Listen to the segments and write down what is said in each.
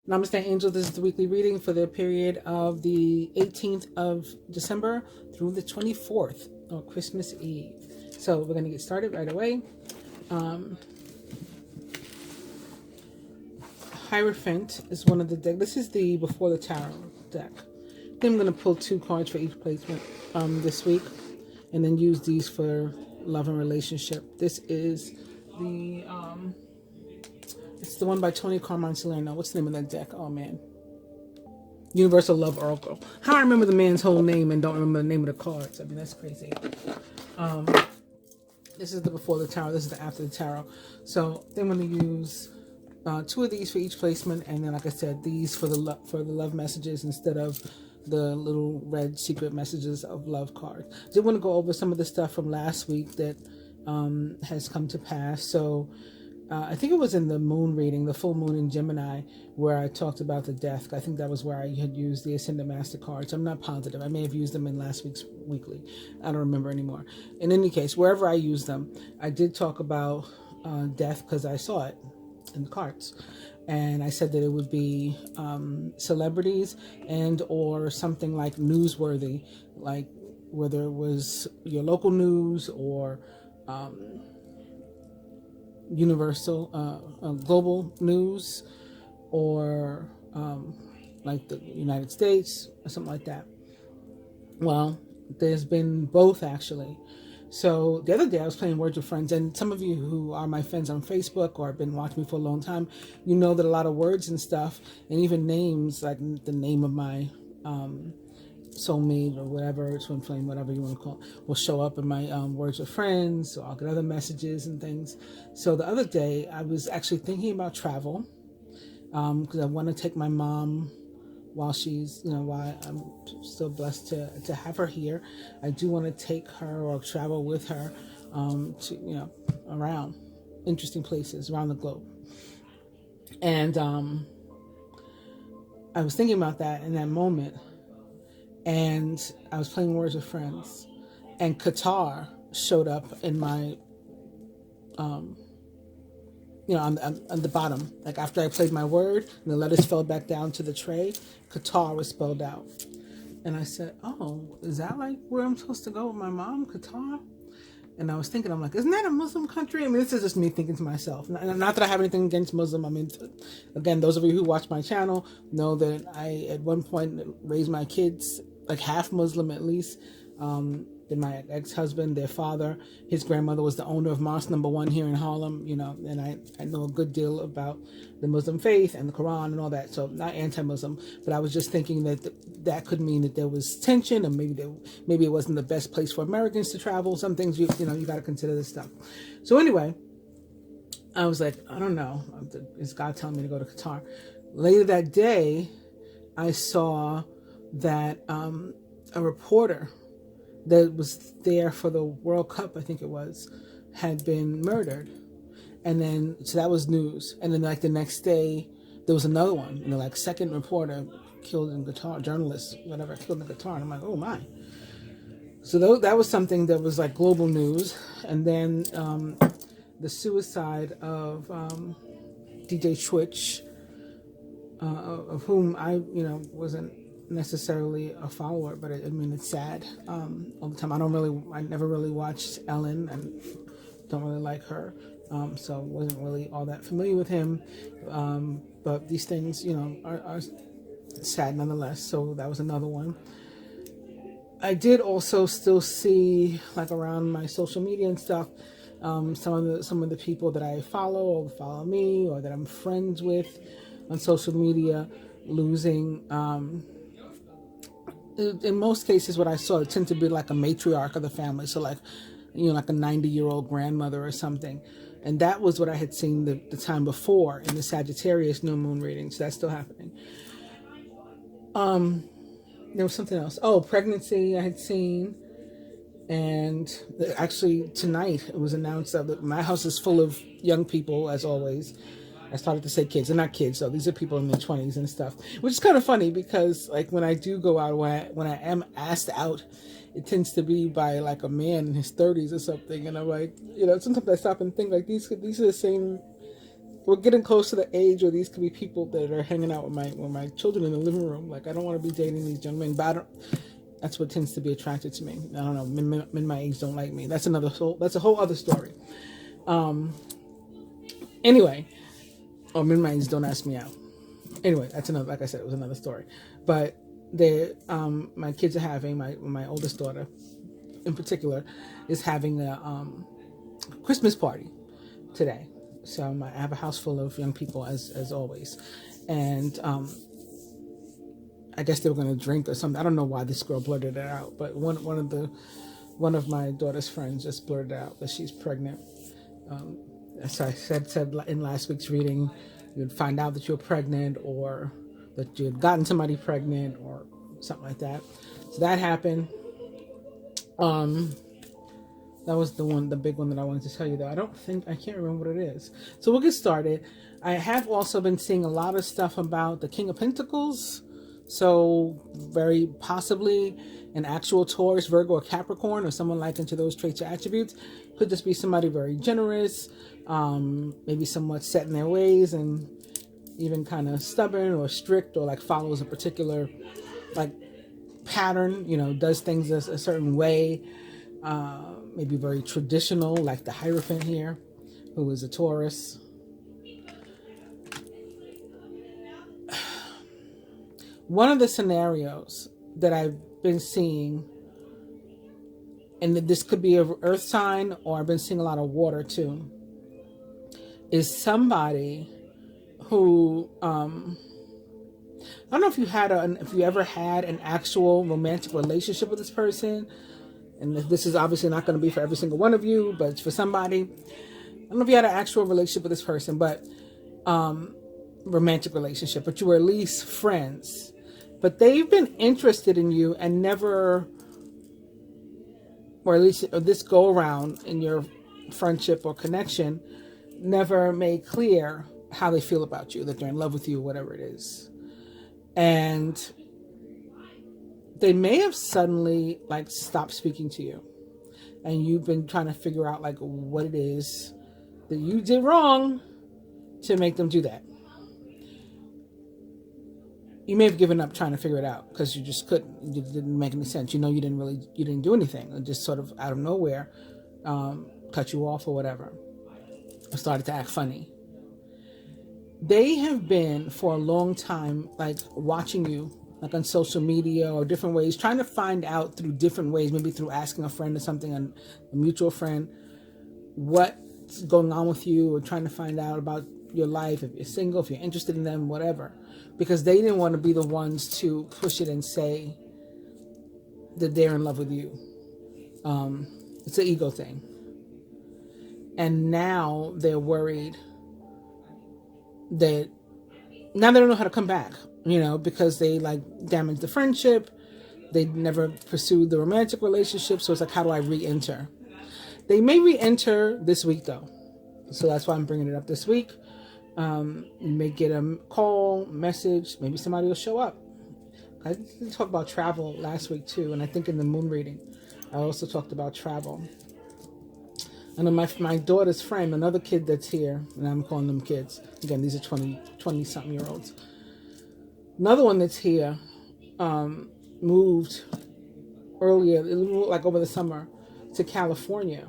Namaste, Angel. This is the weekly reading for the period of the 18th of December through the 24th, or Christmas Eve. So we're going to get started right away. Hierophant is one of the decks. This is the Before the Tarot deck. Then I'm going to pull 2 cards for each placement this week, and then use these for love and relationship. This is the it's the one by Tony Carmine Salerno. What's the name of that deck? Oh man, Universal Love Oracle. How I remember the man's whole name and don't remember the name of the cards. I mean, that's crazy. This is the Before the Tarot. This is the After the Tarot. So then I'm going to use 2 of these for each placement, and then, like I said, these for the love messages instead of the little red secret messages of love cards. I did want to go over some of the stuff from last week that has come to pass. So I think it was in the moon reading, the full moon in Gemini, where I talked about the death. I think that was where I had used the Ascendant Master cards. I'm not positive. I may have used them in last week's weekly. I don't remember anymore. In any case, wherever I used them, I did talk about death because I saw it in the cards. And I said that it would be celebrities and or something like newsworthy, like whether it was your local news or universal, global news, or like the United States or something like that. Well, there's been both actually. So the other day I was playing Words with Friends, and some of you who are my friends on Facebook or have been watching me for a long time, you know that a lot of words and stuff, and even names, like the name of my soulmate or whatever, twinflame, whatever you want to call it, will show up in my Words with Friends, or I'll get other messages and things. So the other day I was actually thinking about travel, because I want to take my mom while she's, while I'm still blessed to have her here. I do want to take her or travel with her to, around interesting places around the globe. And I was thinking about that in that moment, and I was playing Words with Friends, and Qatar showed up in my on the bottom. Like after I played my word and the letters fell back down to the tray, Qatar was spelled out. And I said, oh, is that like where I'm supposed to go with my mom, Qatar? And I was thinking, I'm like, isn't that a Muslim country? I mean, this is just me thinking to myself. Not that I have anything against Muslim. I mean, again, those of you who watch my channel know that I, at one point, raised my kids like half Muslim at least. Then my ex-husband, their father, his grandmother was the owner of Mosque Number 1 here in Harlem, and I know a good deal about the Muslim faith and the Quran and all that. So not anti-Muslim, but I was just thinking that that could mean that there was tension, or maybe it wasn't the best place for Americans to travel. Some things you got to consider this stuff. So anyway, I was like, I don't know, is God telling me to go to Qatar? Later that day, I saw that a reporter that was there for the World Cup, I think it was, had been murdered. And then, so that was news. And then like the next day, there was another one, like second reporter killed in Qatar, journalist, whatever, killed in Qatar. And I'm like, oh my. So that was something that was like global news. And then the suicide of DJ Twitch, of whom I, wasn't necessarily a follower, but I mean, it's sad all the time. I never really watched Ellen and don't really like her, so wasn't really all that familiar with him, but these things, are sad nonetheless. So that was another one. I did also still see, like around my social media and stuff, some of the people that I follow or follow me or that I'm friends with on social media losing, in most cases, what I saw, it tended to be like a matriarch of the family. So like, like a 90-year-old grandmother or something. And that was what I had seen the time before in the Sagittarius new moon reading. So that's still happening. There was something else. Oh, pregnancy I had seen. And actually tonight it was announced that my house is full of young people, as always. I started to say kids. They're not kids, so these are people in their 20s and stuff, which is kind of funny because, like, when I do go out, when I am asked out, it tends to be by like a man in his 30s or something, and I'm like, sometimes I stop and think like these are the same we're getting close to the age where these could be people that are hanging out with my children in the living room. Like, I don't want to be dating these young men, but that's what tends to be attracted to me. I don't know. Men my age don't like me. That's a whole other story. Anyway, or men my age don't ask me out. Anyway, that's another. Like I said, it was another story. But my kids are having my oldest daughter, in particular, is having a Christmas party today. So I have a house full of young people as always, and I guess they were going to drink or something. I don't know why this girl blurted it out, but one of my daughter's friends just blurted out that she's pregnant. So I said in last week's reading, you'd find out that you're pregnant, or that you had gotten somebody pregnant, or something like that. So that happened. That was the big one that I wanted to tell you, though. I can't remember what it is. So we'll get started. I have also been seeing a lot of stuff about the King of Pentacles. So very possibly an actual Taurus, Virgo, or Capricorn, or someone like into those traits or attributes. Could just be somebody very generous, maybe somewhat set in their ways, and even kind of stubborn or strict, or like follows a particular like pattern, does things a certain way. Maybe very traditional, like the Hierophant here, who is a Taurus. One of the scenarios that I've been seeing, and this could be an earth sign, or I've been seeing a lot of water too, is somebody who, I don't know if you ever had an actual romantic relationship with this person. And this is obviously not going to be for every single one of you, but it's for somebody. I don't know if you had an actual relationship with this person, but romantic relationship, but you were at least friends. But they've been interested in you and never, or at least this go around in your friendship or connection, never made clear how they feel about you, that they're in love with you, whatever it is. And they may have suddenly like stopped speaking to you, and you've been trying to figure out like what it is that you did wrong to make them do that. You may have given up trying to figure it out because you just couldn't. It didn't make any sense. You didn't do anything. It just sort of out of nowhere cut you off or whatever, or started to act funny. They have been for a long time like watching you, like on social media or different ways, trying to find out through different ways, maybe through asking a friend or something, a mutual friend, what's going on with you, or trying to find out about your life, if you're single, if you're interested in them, whatever, because they didn't want to be the ones to push it and say that they're in love with you. It's an ego thing. And now they're worried that now they don't know how to come back. Because they like damaged the friendship. They never pursued the romantic relationship. So it's like, how do I re-enter? They may re-enter this week though. So that's why I'm bringing it up this week. You may get a call, message, maybe somebody will show up. I talked about travel last week too. And I think in the moon reading, I also talked about travel. And then my daughter's friend, another kid that's here, and I'm calling them kids. Again, these are 20 something year olds. Another one that's here moved earlier, like over the summer, to California.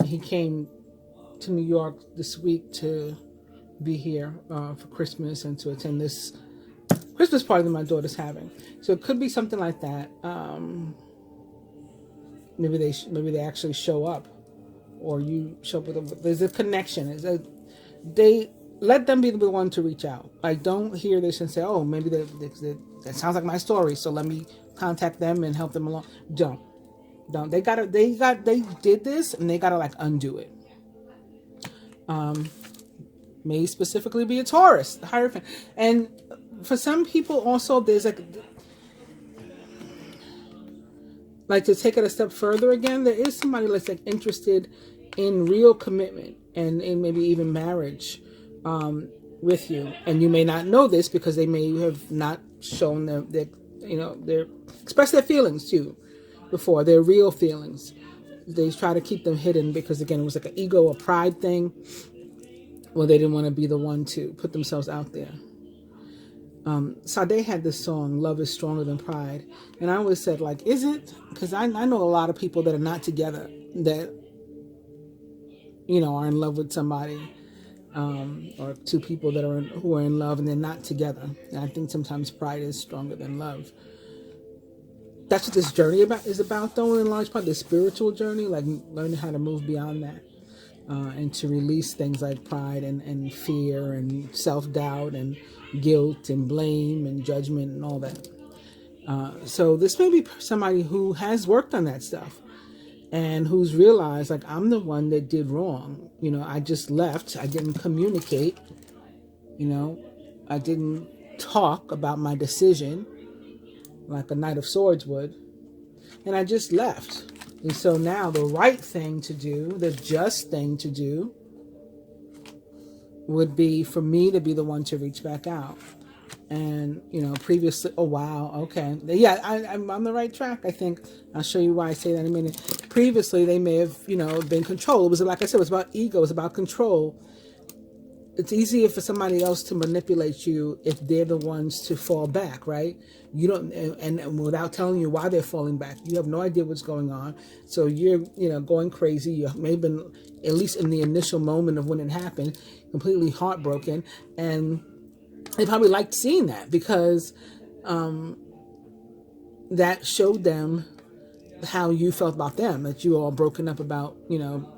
He came to New York this week to be here for Christmas and to attend this Christmas party that my daughter's having. So it could be something like that. Maybe they actually show up, or you show up with them. There's a connection. They let them be the one to reach out. Like, don't hear this and say, oh, maybe that sounds like my story, so let me contact them and help them along. Don't. They did this, and they gotta like undo it. May specifically be a Taurus, the Hierophant. And for some people also, there's like to take it a step further again, there is somebody that's like interested in real commitment and maybe even marriage with you. And you may not know this because they may have not shown their express their feelings to you before, their real feelings. They try to keep them hidden because, again, it was like an ego or pride thing. Well, they didn't want to be the one to put themselves out there. Sade had this song, Love is Stronger Than Pride. And I always said, like, is it? Because I know a lot of people that are not together that, you know, are in love with somebody, or two people that who are in love and they're not together. And I think sometimes pride is stronger than love. That's what this journey is about, though, in large part, the spiritual journey, like learning how to move beyond that. And to release things like pride and fear and self-doubt and guilt and blame and judgment and all that. So this may be somebody who has worked on that stuff and who's realized, like, I'm the one that did wrong. You know, I just left. I didn't communicate. You know, I didn't talk about my decision like a Knight of Swords would. And I just left. And so now the right thing to do, the just thing to do, would be for me to be the one to reach back out. And, you know, previously, oh, wow, okay. Yeah, I'm on the right track, I think. I'll show you why I say that in a minute. Previously, they may have, you know, been control. It was, like I said, it was about ego. It was about control. It's easier for somebody else to manipulate you if they're the ones to fall back, right? You don't, and without telling you why they're falling back, you have no idea what's going on. So you're, you know, going crazy. You may have been, at least in the initial moment of when it happened, completely heartbroken. And they probably liked seeing that because that showed them how you felt about them, that you were all broken up about, you know,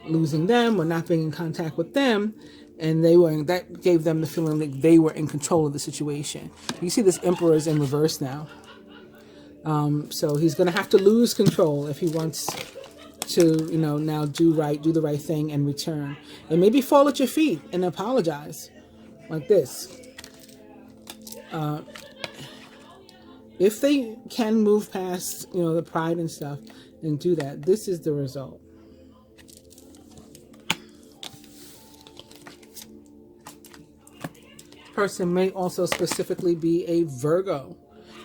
losing them or not being in contact with them. And that gave them the feeling that they were in control of the situation. You see this Emperor is in reverse now. So he's going to have to lose control if he wants to, you know, now do the right thing and return. And maybe fall at your feet and apologize like this. If they can move past, you know, the pride and stuff and do that, this is the result. Person may also specifically be a Virgo.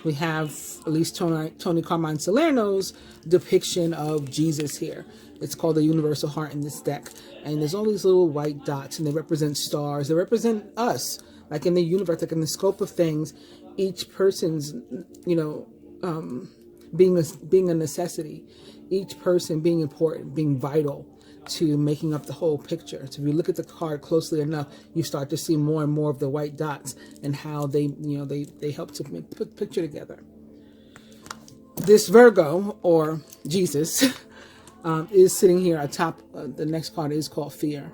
We have at least Tony Carmine Salerno's depiction of Jesus here. It's called the Universal Heart in this deck. And there's all these little white dots, and they represent stars. They represent us, like in the universe, like in the scope of things. Each person's, you know, being a necessity. Each person being important, being vital to making up the whole picture. So if you look at the card closely enough, you start to see more and more of the white dots and how they, you know, they help to put the picture together. This Virgo, or Jesus, is sitting here atop. The next card is called Fear.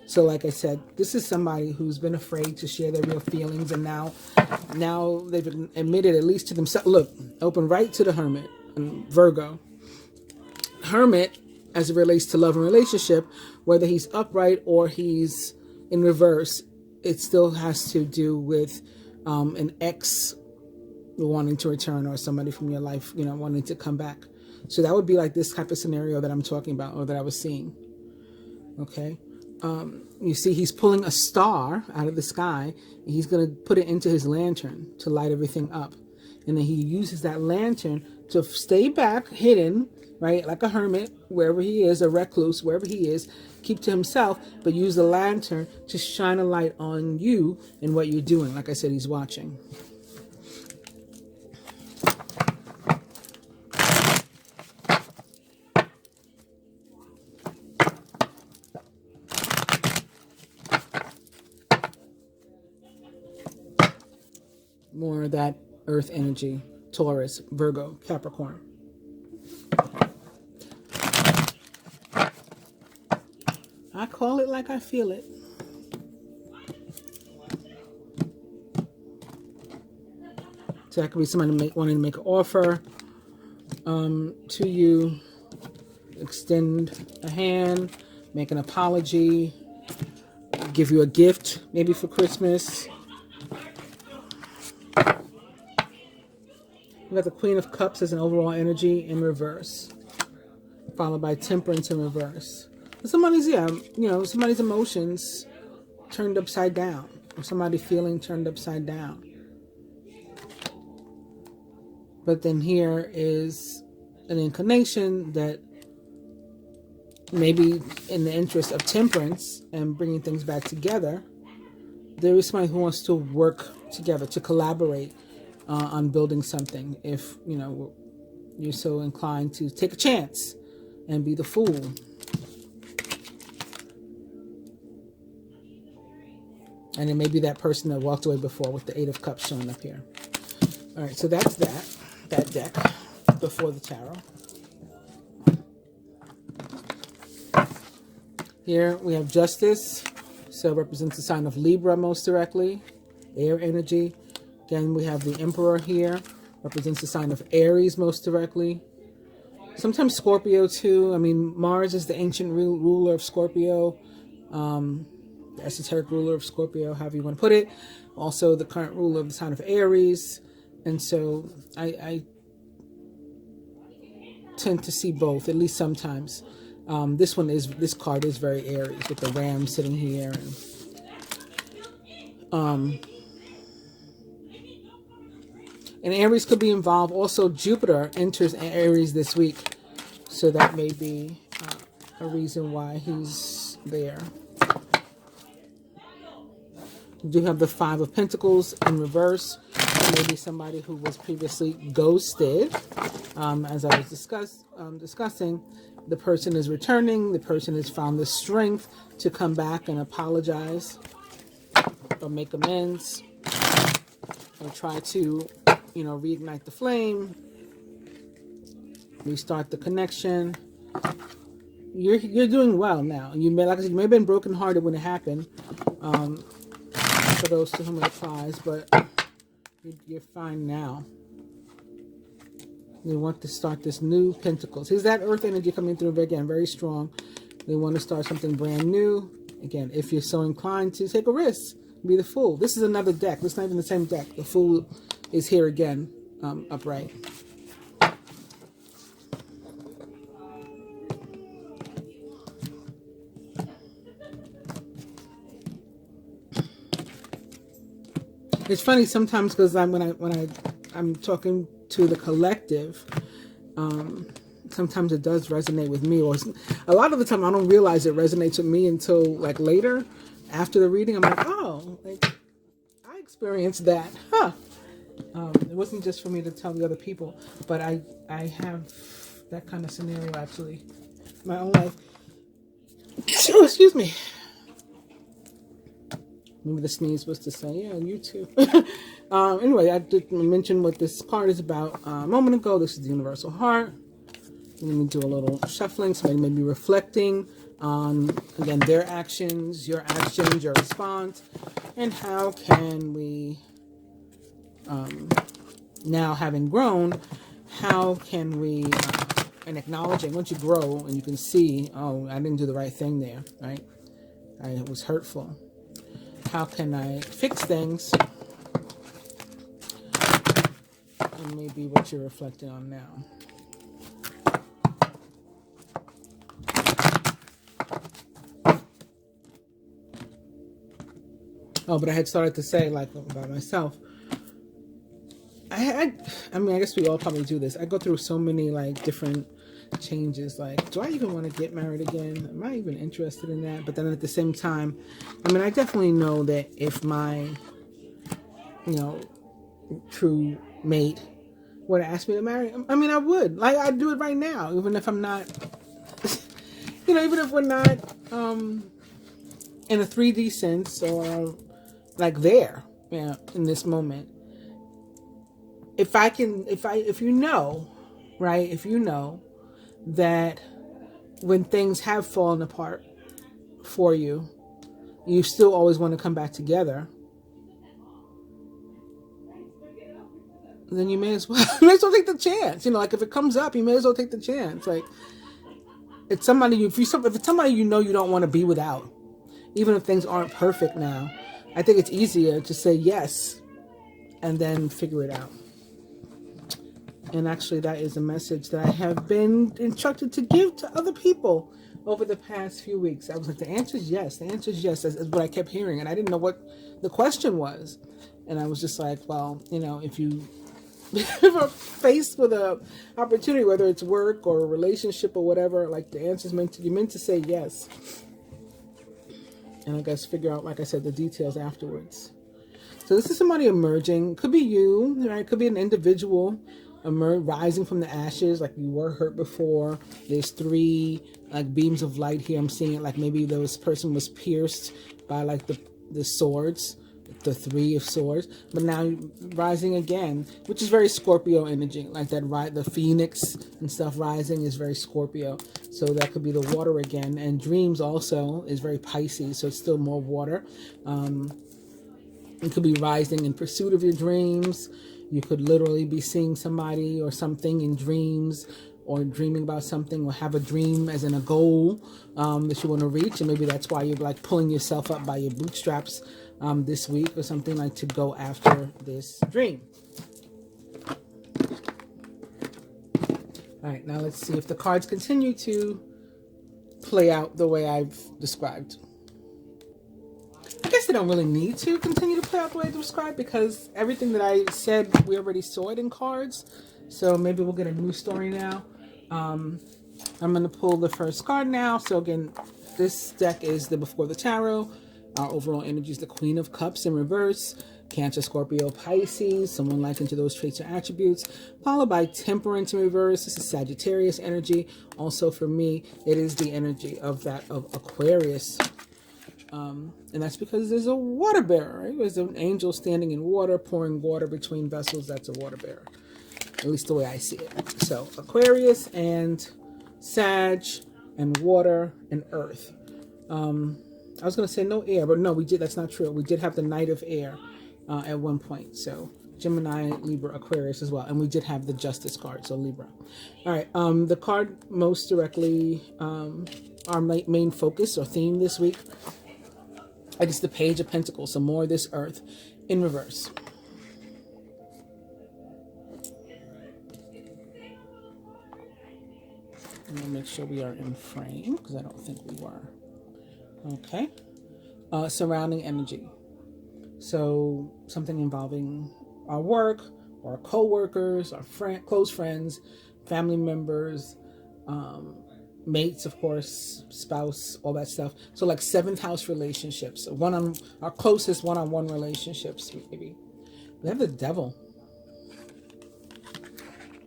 So like I said, this is somebody who's been afraid to share their real feelings, and now they've admitted, at least to themselves. Look, open right to the Hermit, Virgo. Hermit, as it relates to love and relationship, whether he's upright or he's in reverse, it still has to do with an ex wanting to return, or somebody from your life, you know, wanting to come back. So that would be like this type of scenario that I'm talking about, or that I was seeing. Okay. You see, he's pulling a star out of the sky, and he's going to put it into his lantern to light everything up. And then he uses that lantern to stay back, hidden, right? Like a hermit, wherever he is, a recluse, wherever he is, keep to himself, but use the lantern to shine a light on you and what you're doing. Like I said, he's watching. More of that earth energy. Taurus, Virgo, Capricorn. I call it like I feel it. So that could be somebody wanting to make an offer to you, extend a hand, make an apology, give you a gift, maybe for Christmas. We got the Queen of Cups as an overall energy in reverse, followed by Temperance in reverse. Somebody's, somebody's emotions turned upside down, or somebody feeling turned upside down. But then here is an inclination that maybe in the interest of temperance and bringing things back together, there is somebody who wants to work together, to collaborate on building something. If, you know, you're so inclined to take a chance and be the fool. And it may be that person that walked away before with the Eight of Cups showing up here. All right, so that's that deck before the tarot. Here we have Justice. So it represents the sign of Libra most directly, air energy. Again, we have the Emperor here, represents the sign of Aries most directly. Sometimes Scorpio too. I mean, Mars is the ancient ruler of Scorpio, the esoteric ruler of Scorpio, however you want to put it. Also the current ruler of the sign of Aries. And so I tend to see both, at least sometimes. This card is very Aries with the ram sitting here. And Aries could be involved. Also, Jupiter enters Aries this week. So that may be a reason why he's there. You do have the Five of Pentacles in reverse. Maybe somebody who was previously ghosted. As I was discussing, the person is returning. The person has found the strength to come back and apologize or make amends or try to, you know, reignite the flame, restart the connection. You're doing well now. You may, like I said, you may have been brokenhearted when it happened. For those to whom it applies, but you're fine now. They want to start this new Pentacles. Here's that Earth energy coming through again, very strong. They want to start something brand new. Again, if you're so inclined to take a risk, be the Fool. This is another deck. This is not even the same deck. The Fool is here again, upright. It's funny sometimes because when I'm talking to the collective, sometimes it does resonate with me, or a lot of the time I don't realize it resonates with me until like later, after the reading. I'm like, oh, like I experienced that, huh? It wasn't just for me to tell the other people, but I have that kind of scenario actually in my own life. Oh, excuse me. Maybe the sneeze was to say, yeah, you too. Anyway, I did mention what this card is about a moment ago. This is the Universal Heart. Let me do a little shuffling. Somebody may be reflecting on, again, their actions, your response, and how can we, now having grown, how can we, and acknowledging, once you grow and you can see, oh, I didn't do the right thing there, right? It was hurtful. How can I fix things? And maybe what you're reflecting on now. Oh, but I had started to say, like, about myself. I mean, I guess we all probably do this. I go through so many, like, different changes. Like, do I even want to get married again? Am I even interested in that? But then at the same time, I mean, I definitely know that if my, you know, true mate were to ask me to marry, I mean, I would. Like, I'd do it right now, even if I'm not, you know, even if we're not in a 3D sense or like there, you know, in this moment. If you know, right, if you know that when things have fallen apart for you, you still always want to come back together, then you may as well take the chance. You know, like if it comes up, you may as well take the chance. Like it's somebody if it's somebody you know you don't want to be without, even if things aren't perfect now. I think it's easier to say yes and then figure it out. And actually, that is a message that I have been instructed to give to other people over the past few weeks. I was like, the answer is yes. The answer is yes, is what I kept hearing. And I didn't know what the question was. And I was just like, well, you know, if you ever faced with a opportunity, whether it's work or a relationship or whatever, like the answer's you're meant to say yes. And I guess figure out, like I said, the details afterwards. So this is somebody emerging. Could be you, right? Could be an individual rising from the ashes, like you were hurt before. There's 3 like beams of light here. I'm seeing it like maybe this person was pierced by like the swords, the 3 of swords, but now rising again, which is very Scorpio energy, like that, right? The phoenix and stuff rising is very Scorpio. So that could be the water again. And dreams also is very Pisces, so it's still more water. It could be rising in pursuit of your dreams. You could literally be seeing somebody or something in dreams, or dreaming about something, or have a dream as in a goal that you want to reach. And maybe that's why you're like pulling yourself up by your bootstraps this week or something, like to go after this dream. All right, now let's see if the cards continue to play out the way I've described. I guess they don't really need to continue to play out the way I described, because everything that I said, we already saw it in cards. So maybe we'll get a new story now. I'm going to pull the first card now. So again, this deck is the Before the Tarot. Our overall energy is the Queen of Cups in reverse. Cancer, Scorpio, Pisces, someone likened to those traits or attributes, followed by Temperance in reverse. This is Sagittarius energy. Also for me, it is the energy of Aquarius. And that's because there's a water bearer, right? There's an angel standing in water, pouring water between vessels. That's a water bearer, at least the way I see it. So Aquarius and Sag and water and earth. I was going to say no air, but no, we did. That's not true. We did have the Knight of Air at one point. So Gemini, Libra, Aquarius as well. And we did have the Justice card, so Libra. All right. The card most directly, our main focus or theme this week, I guess the Page of Pentacles. So more of this earth in reverse. I'm going to make sure we are in frame, because I don't think we were. Okay. Surrounding energy. So something involving our work, our co-workers, our close friends, family members, mates, of course, spouse, all that stuff. So like 7th house relationships, our closest one-on-one relationships, maybe. We have the Devil.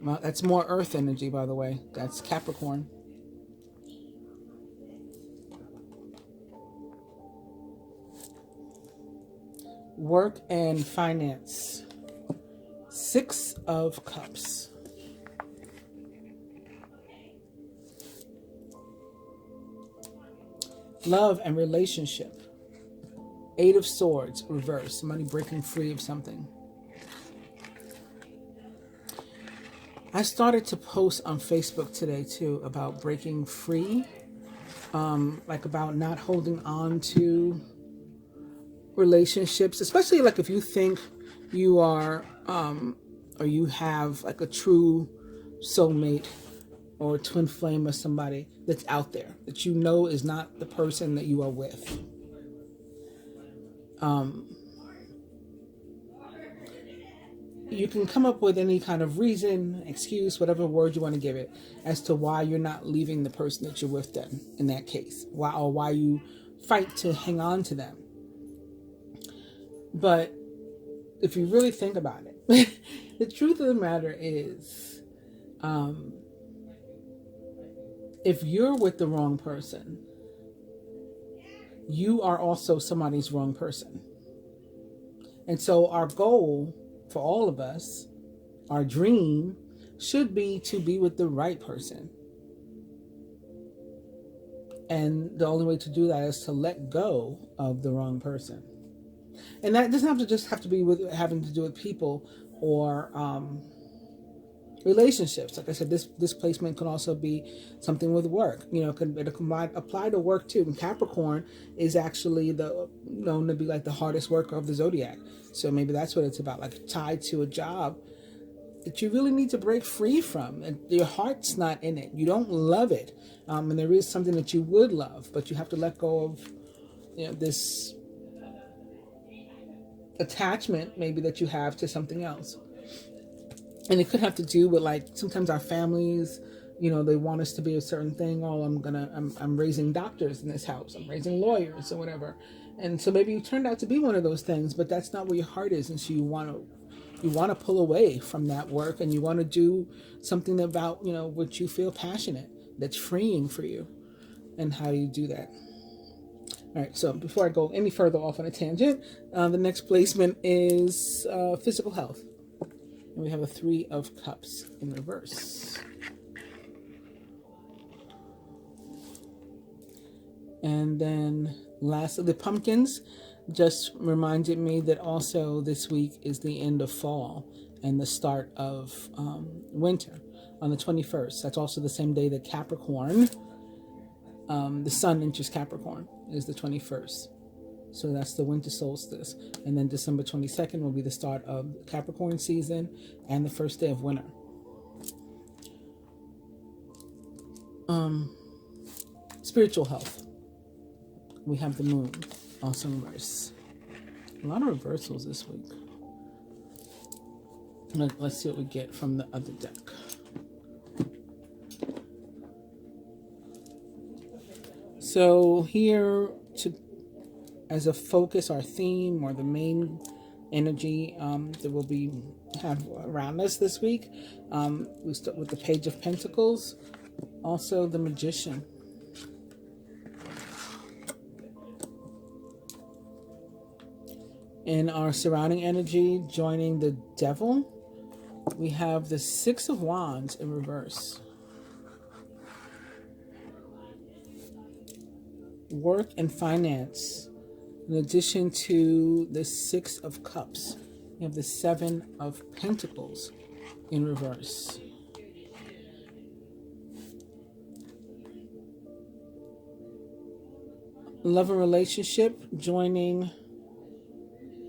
Well, that's more earth energy, by the way. That's Capricorn. Work and finance. 6 of Cups. Love and relationship. 8 of Swords, reverse. Somebody breaking free of something. I started to post on Facebook today too about breaking free, like about not holding on to relationships, especially like if you think you are or you have like a true soulmate or twin flame or somebody that's out there that you know is not the person that you are with. You can come up with any kind of reason, excuse, whatever word you want to give it, as to why you're not leaving the person that you're with then, in that case. Why you fight to hang on to them. But if you really think about it, the truth of the matter is, if you're with the wrong person, you are also somebody's wrong person. And so our goal for all of us, our dream, should be to be with the right person. And the only way to do that is to let go of the wrong person. And that doesn't have to be with having to do with people or relationships. Like I said, this placement can also be something with work. You know, it can apply to work too. And Capricorn is actually known to be like the hardest worker of the zodiac. So maybe that's what it's about, like tied to a job that you really need to break free from. And your heart's not in it. You don't love it. And there is something that you would love, but you have to let go of, you know, this attachment maybe that you have to something else. And it could have to do with like sometimes our families, they want us to be a certain thing. Oh, I'm raising doctors in this house. I'm raising lawyers or whatever. And so maybe you turned out to be one of those things, but that's not where your heart is. And so you want to pull away from that work, and you want to do something about, what you feel passionate, that's freeing for you. And how do you do that? All right, so before I go any further off on a tangent, the next placement is physical health. And we have the Three of Cups in reverse. And then lastly, the pumpkins just reminded me that also this week is the end of fall and the start of winter on the 21st. That's also the same day that Capricorn, the sun enters Capricorn, is the 21st. So that's the winter solstice. And then December 22nd will be the start of Capricorn season and the first day of winter. Spiritual health. We have the moon, also in reverse. A lot of reversals this week. Let's see what we get from the other deck. So here, as a focus, our theme or the main energy that we'll have around us this week, we start with the Page of Pentacles, also the Magician. In our surrounding energy, joining the Devil, we have the Six of Wands in reverse. Work and finance. In addition to the Six of Cups, we have the Seven of Pentacles in reverse. Love and relationship, joining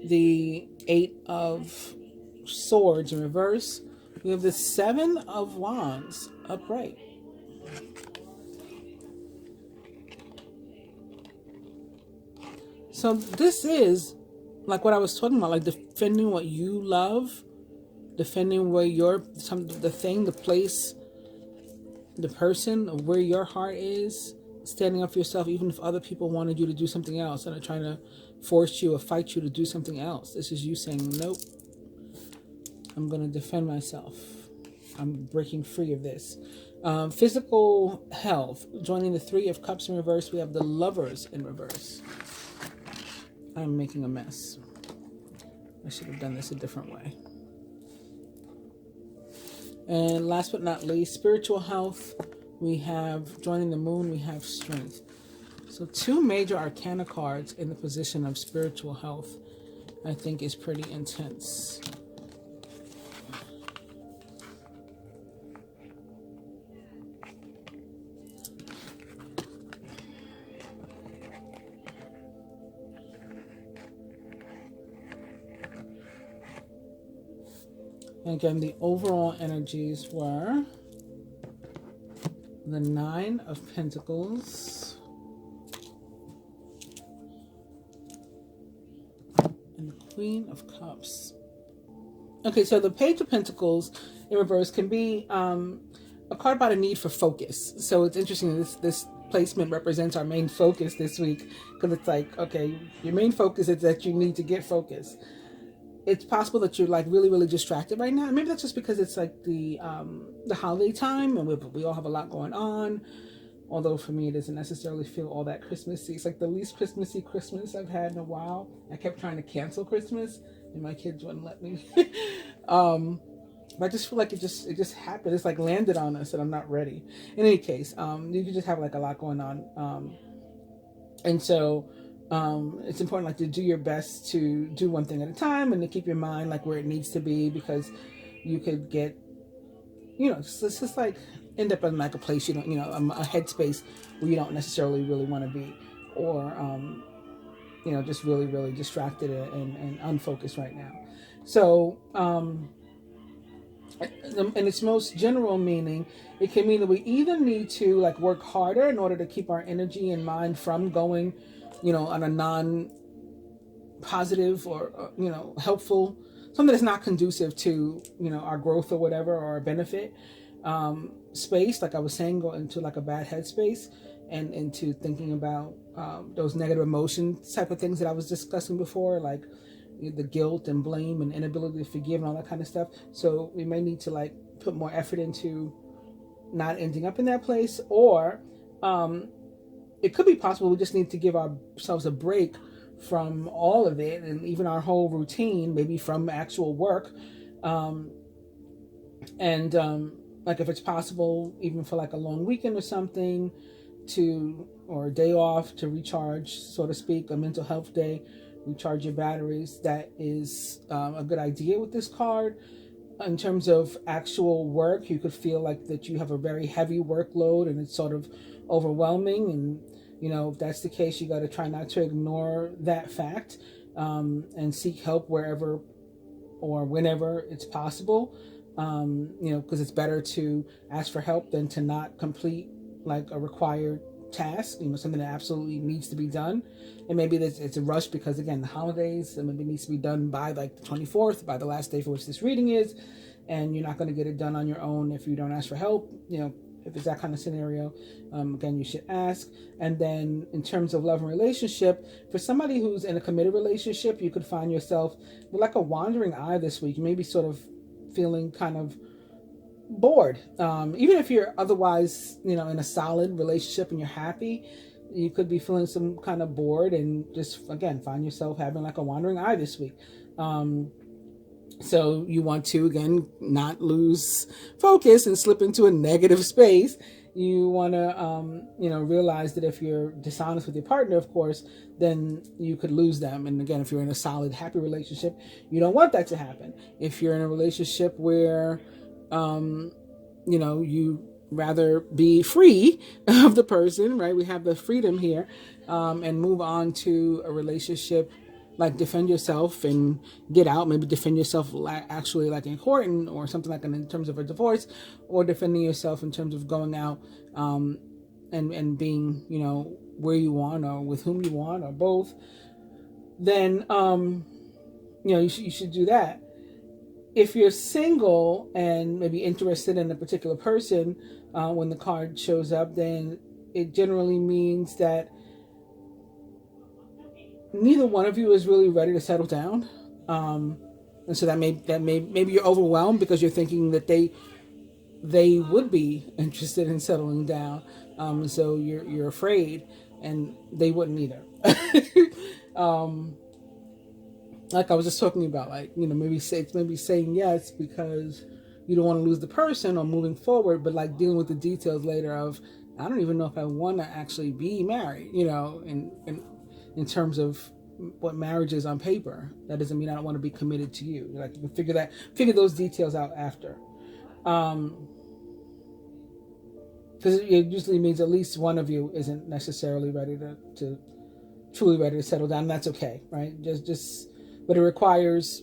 the Eight of Swords in reverse. We have the Seven of Wands upright. So this is like what I was talking about, like defending what you love, defending where the thing, the place, the person, where your heart is, standing up for yourself, even if other people wanted you to do something else and are trying to force you or fight you to do something else. This is you saying, nope, I'm going to defend myself. I'm breaking free of this. Physical health, joining the Three of Cups in reverse, we have the Lovers in reverse. I'm making a mess. I should have done this a different way. And last but not least, spiritual health, we have, joining the moon, we have strength. So two major arcana cards in the position of spiritual health, I think is pretty intense. And again, the overall energies were the Nine of Pentacles and the Queen of Cups. Okay, so the Page of Pentacles in reverse can be a card about a need for focus. So it's interesting, this placement represents our main focus this week, because it's like, okay, your main focus is that you need to get focus. It's possible that you're like really, really distracted right now. Maybe that's just because it's like the holiday time and we all have a lot going on. Although for me, it doesn't necessarily feel all that Christmassy. It's like the least Christmassy Christmas I've had in a while. I kept trying to cancel Christmas and my kids wouldn't let me. But I just feel like it just happened. It's like landed on us and I'm not ready. In any case, you can just have like a lot going on. And so it's important like to do your best to do one thing at a time and to keep your mind like where it needs to be, because you could get, it's just like end up in like a place you don't, a headspace where you don't necessarily really want to be, or just really, really distracted and unfocused right now. So in its most general meaning, it can mean that we either need to like work harder in order to keep our energy and mind from going on a non-positive or helpful something that's not conducive to, our growth or whatever, or our benefit. Space, like I was saying, go into like a bad headspace and into thinking about those negative emotions type of things that I was discussing before, like the guilt and blame and inability to forgive and all that kind of stuff. So we may need to like put more effort into not ending up in that place, or it could be possible we just need to give ourselves a break from all of it, and even our whole routine, maybe from actual work, and like if it's possible, even for like a long weekend or something, or a day off to recharge, so to speak, a mental health day, recharge your batteries. That is a good idea with this card. In terms of actual work, you could feel like that you have a very heavy workload and it's sort of overwhelming, and if that's the case, you got to try not to ignore that fact, and seek help wherever or whenever it's possible, because it's better to ask for help than to not complete like a required task, something that absolutely needs to be done. And maybe it's a rush because, again, the holidays, and maybe it needs to be done by like the 24th, by the last day for which this reading is, and you're not going to get it done on your own if you don't ask for help. If it's that kind of scenario, again, you should ask. And then in terms of love and relationship, for somebody who's in a committed relationship, you could find yourself with like a wandering eye this week. You may be sort of feeling kind of bored. Even if you're otherwise, in a solid relationship and you're happy, you could be feeling some kind of bored and just, again, find yourself having like a wandering eye this week. So you want to, again, not lose focus and slip into a negative space. You want to, realize that if you're dishonest with your partner, of course, then you could lose them. And again, if you're in a solid, happy relationship, you don't want that to happen. If you're in a relationship where, you rather be free of the person, right? We have the freedom here, and move on to a relationship, like defend yourself and get out, maybe defend yourself actually like in court or something like in terms of a divorce, or defending yourself in terms of going out and being, where you want or with whom you want or both, then, you should do that. If you're single and maybe interested in a particular person, when the card shows up, then it generally means that neither one of you is really ready to settle down, and so maybe you're overwhelmed because you're thinking that they would be interested in settling down, so you're afraid, and they wouldn't either. Like I was just talking about, like, maybe saying yes because you don't want to lose the person or moving forward, but like dealing with the details later of, I don't even know if I want to actually be married, in terms of what marriage is on paper. That doesn't mean I don't want to be committed to you. Like, you can figure those details out after. Because it usually means at least one of you isn't necessarily ready to truly ready to settle down. And that's okay, right? But it requires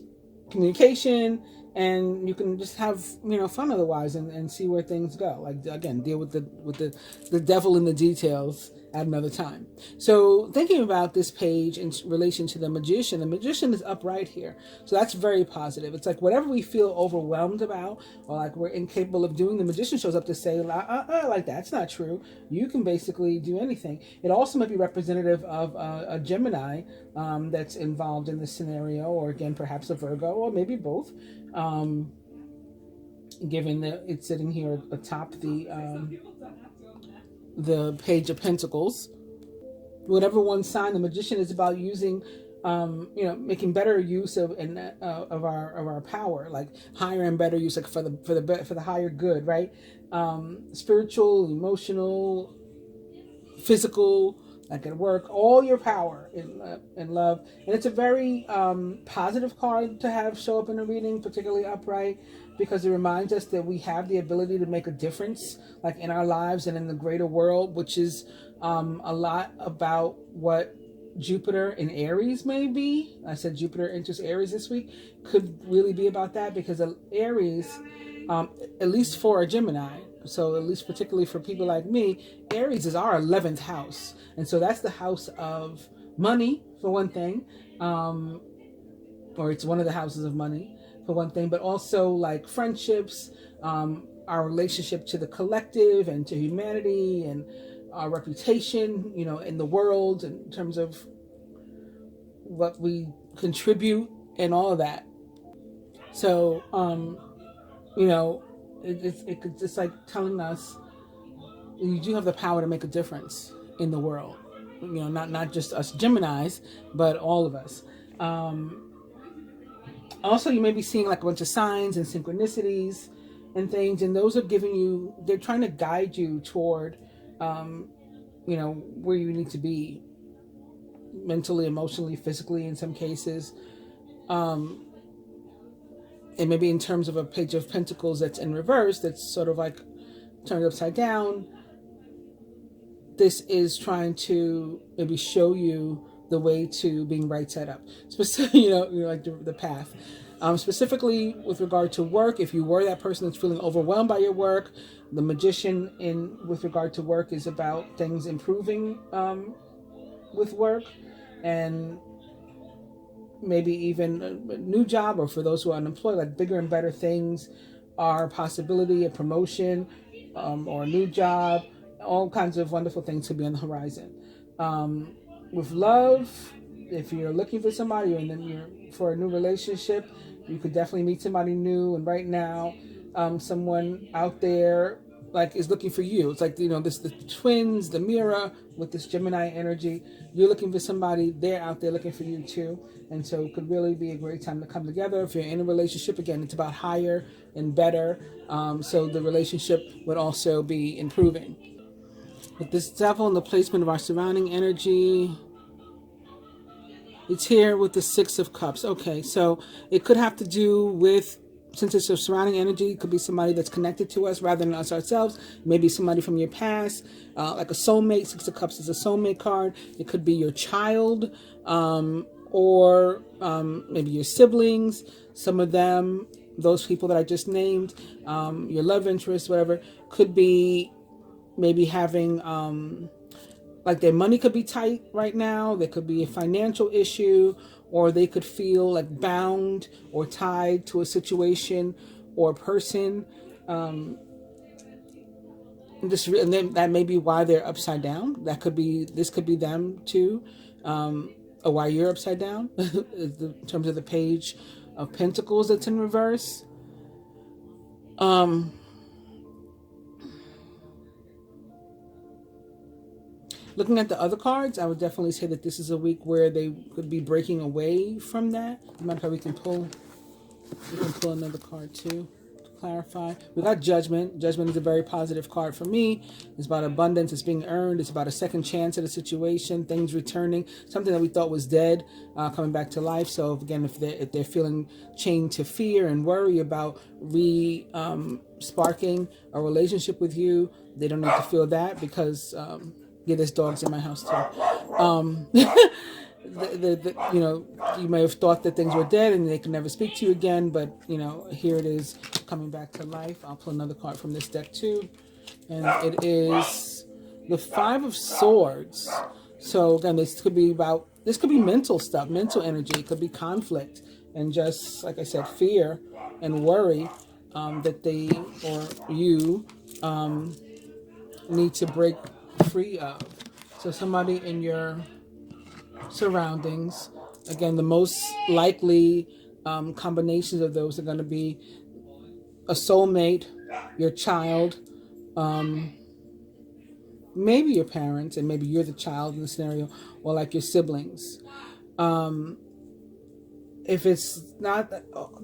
communication, and you can just have fun otherwise, and see where things go. Like, again, deal with the devil in the details at another time. So thinking about this page in relation to the magician is upright here, so that's very positive. It's like whatever we feel overwhelmed about or like we're incapable of doing, the magician shows up to say, like, that's not true. You can basically do anything. It also might be representative of a Gemini that's involved in this scenario, or again, perhaps a Virgo, or maybe both. Given that it's sitting here atop the Page of Pentacles. Whatever one sign, the magician is about using, making better use of our power, like higher and better use, like for the higher good, right? Spiritual, emotional, physical, like at work, all your power in love. And it's a very positive card to have show up in a reading, particularly upright, because it reminds us that we have the ability to make a difference, like in our lives and in the greater world, which is a lot about what Jupiter in Aries may be. I said Jupiter enters Aries this week. Could really be about that, because Aries, at least for a Gemini, so at least particularly for people like me, Aries is our 11th house. And so that's the house of money, for one thing, or it's one of the houses of money. for one thing, but also like friendships, our relationship to the collective and to humanity, and our reputation, you know, in the world in terms of what we contribute and all of that. So, you know, it's like telling us you do have the power to make a difference in the world. You know, not just us Geminis, but all of us. Also, you may be seeing like a bunch of signs and synchronicities and things, and those are giving you, they're trying to guide you toward, you know, where you need to be mentally, emotionally, physically in some cases. And maybe in terms of a page of pentacles that's in reverse, that's sort of like turned upside down. This is trying to maybe show you the way to being right side up. You know, like the path. Specifically with regard to work, if you were that person that's feeling overwhelmed by your work, the Magician with regard to work is about things improving with work, and maybe even a new job, or for those who are unemployed, like bigger and better things are a possibility, a promotion, or a new job. All kinds of wonderful things could be on the horizon. With love, if you're looking for somebody, and then you're for a new relationship, you could definitely meet somebody new. And right now, someone out there like is looking for you. It's like, you know, the twins, the mirror with this Gemini energy. You're looking for somebody, they're out there looking for you too. And so it could really be a great time to come together. If you're in a relationship, again, it's about higher and better. So the relationship would also be improving. With this Devil and the placement of our surrounding energy, it's here with the Six of Cups. Okay, so it could have to do with, since it's a surrounding energy, it could be somebody that's connected to us rather than us ourselves. Maybe somebody from your past, like a soulmate. Six of Cups is a soulmate card. It could be your child, or maybe your siblings. Some of them, those people that I just named, your love interest, whatever, could be maybe having, like their money could be tight right now. There could be a financial issue, or they could feel like bound or tied to a situation or a person. And then that may be why they're upside down. This could be them too, or why you're upside down in terms of the Page of Pentacles that's in reverse. Looking at the other cards, I would definitely say that this is a week where they could be breaking away from that. You might probably can pull another card too to clarify. We got Judgment. Judgment is a very positive card for me. It's about abundance. It's being earned. It's about a second chance at a situation, things returning, something that we thought was dead, coming back to life. So again, if they're feeling chained to fear and worry about sparking a relationship with you, they don't need to feel that, because yeah, there's dogs in my house too. You know, you may have thought that things were dead and they could never speak to you again, but you know, here it is coming back to life. I'll pull another card from this deck too, and it is the Five of Swords. So again, this could be mental stuff, mental energy. It could be conflict and just, like I said, fear and worry that they or you need to break free of. So somebody in your surroundings, again, the most likely combinations of those are going to be a soulmate, your child, maybe your parents, and maybe you're the child in the scenario, or like your siblings. If it's not,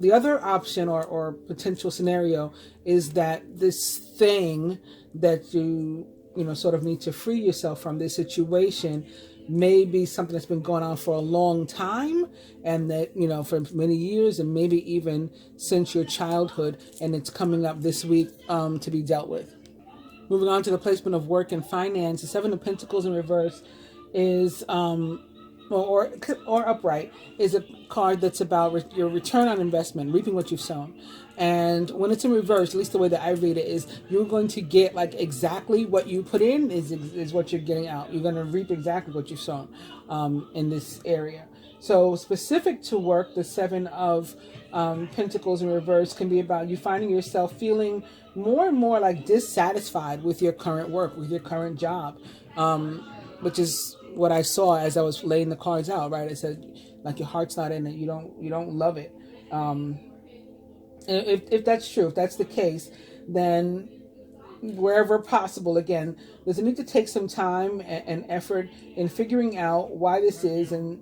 the other option or potential scenario is that this thing that you sort of need to free yourself from, this situation, may be something that's been going on for a long time, and that, for many years, and maybe even since your childhood, and it's coming up this week to be dealt with. Moving on to the placement of work and finance, the Seven of Pentacles in reverse is, or upright, is a card that's about your return on investment, reaping what you've sown. And when it's in reverse, at least the way that I read it, is you're going to get like exactly what you put in is what you're getting out. You're going to reap exactly what you've sown in this area. So specific to work, the Seven of Pentacles in reverse can be about you finding yourself feeling more and more like dissatisfied with your current work, with your current job, which is what I saw as I was laying the cards out, right? It said like your heart's not in it, you don't love it. And if that's true, if that's the case, then wherever possible, again, there's a need to take some time and effort in figuring out why this is, and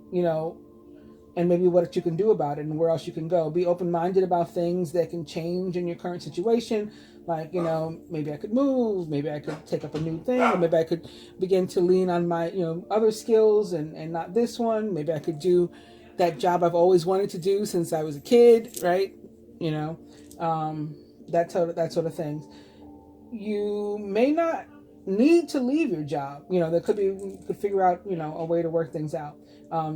and maybe what you can do about it and where else you can go. Be open-minded about things that can change in your current situation. Like, maybe I could move, maybe I could take up a new thing, or maybe I could begin to lean on my, other skills and not this one. Maybe I could do that job I've always wanted to do since I was a kid, right? That sort of things. You may not need to leave your job. There could be, you could figure out, a way to work things out.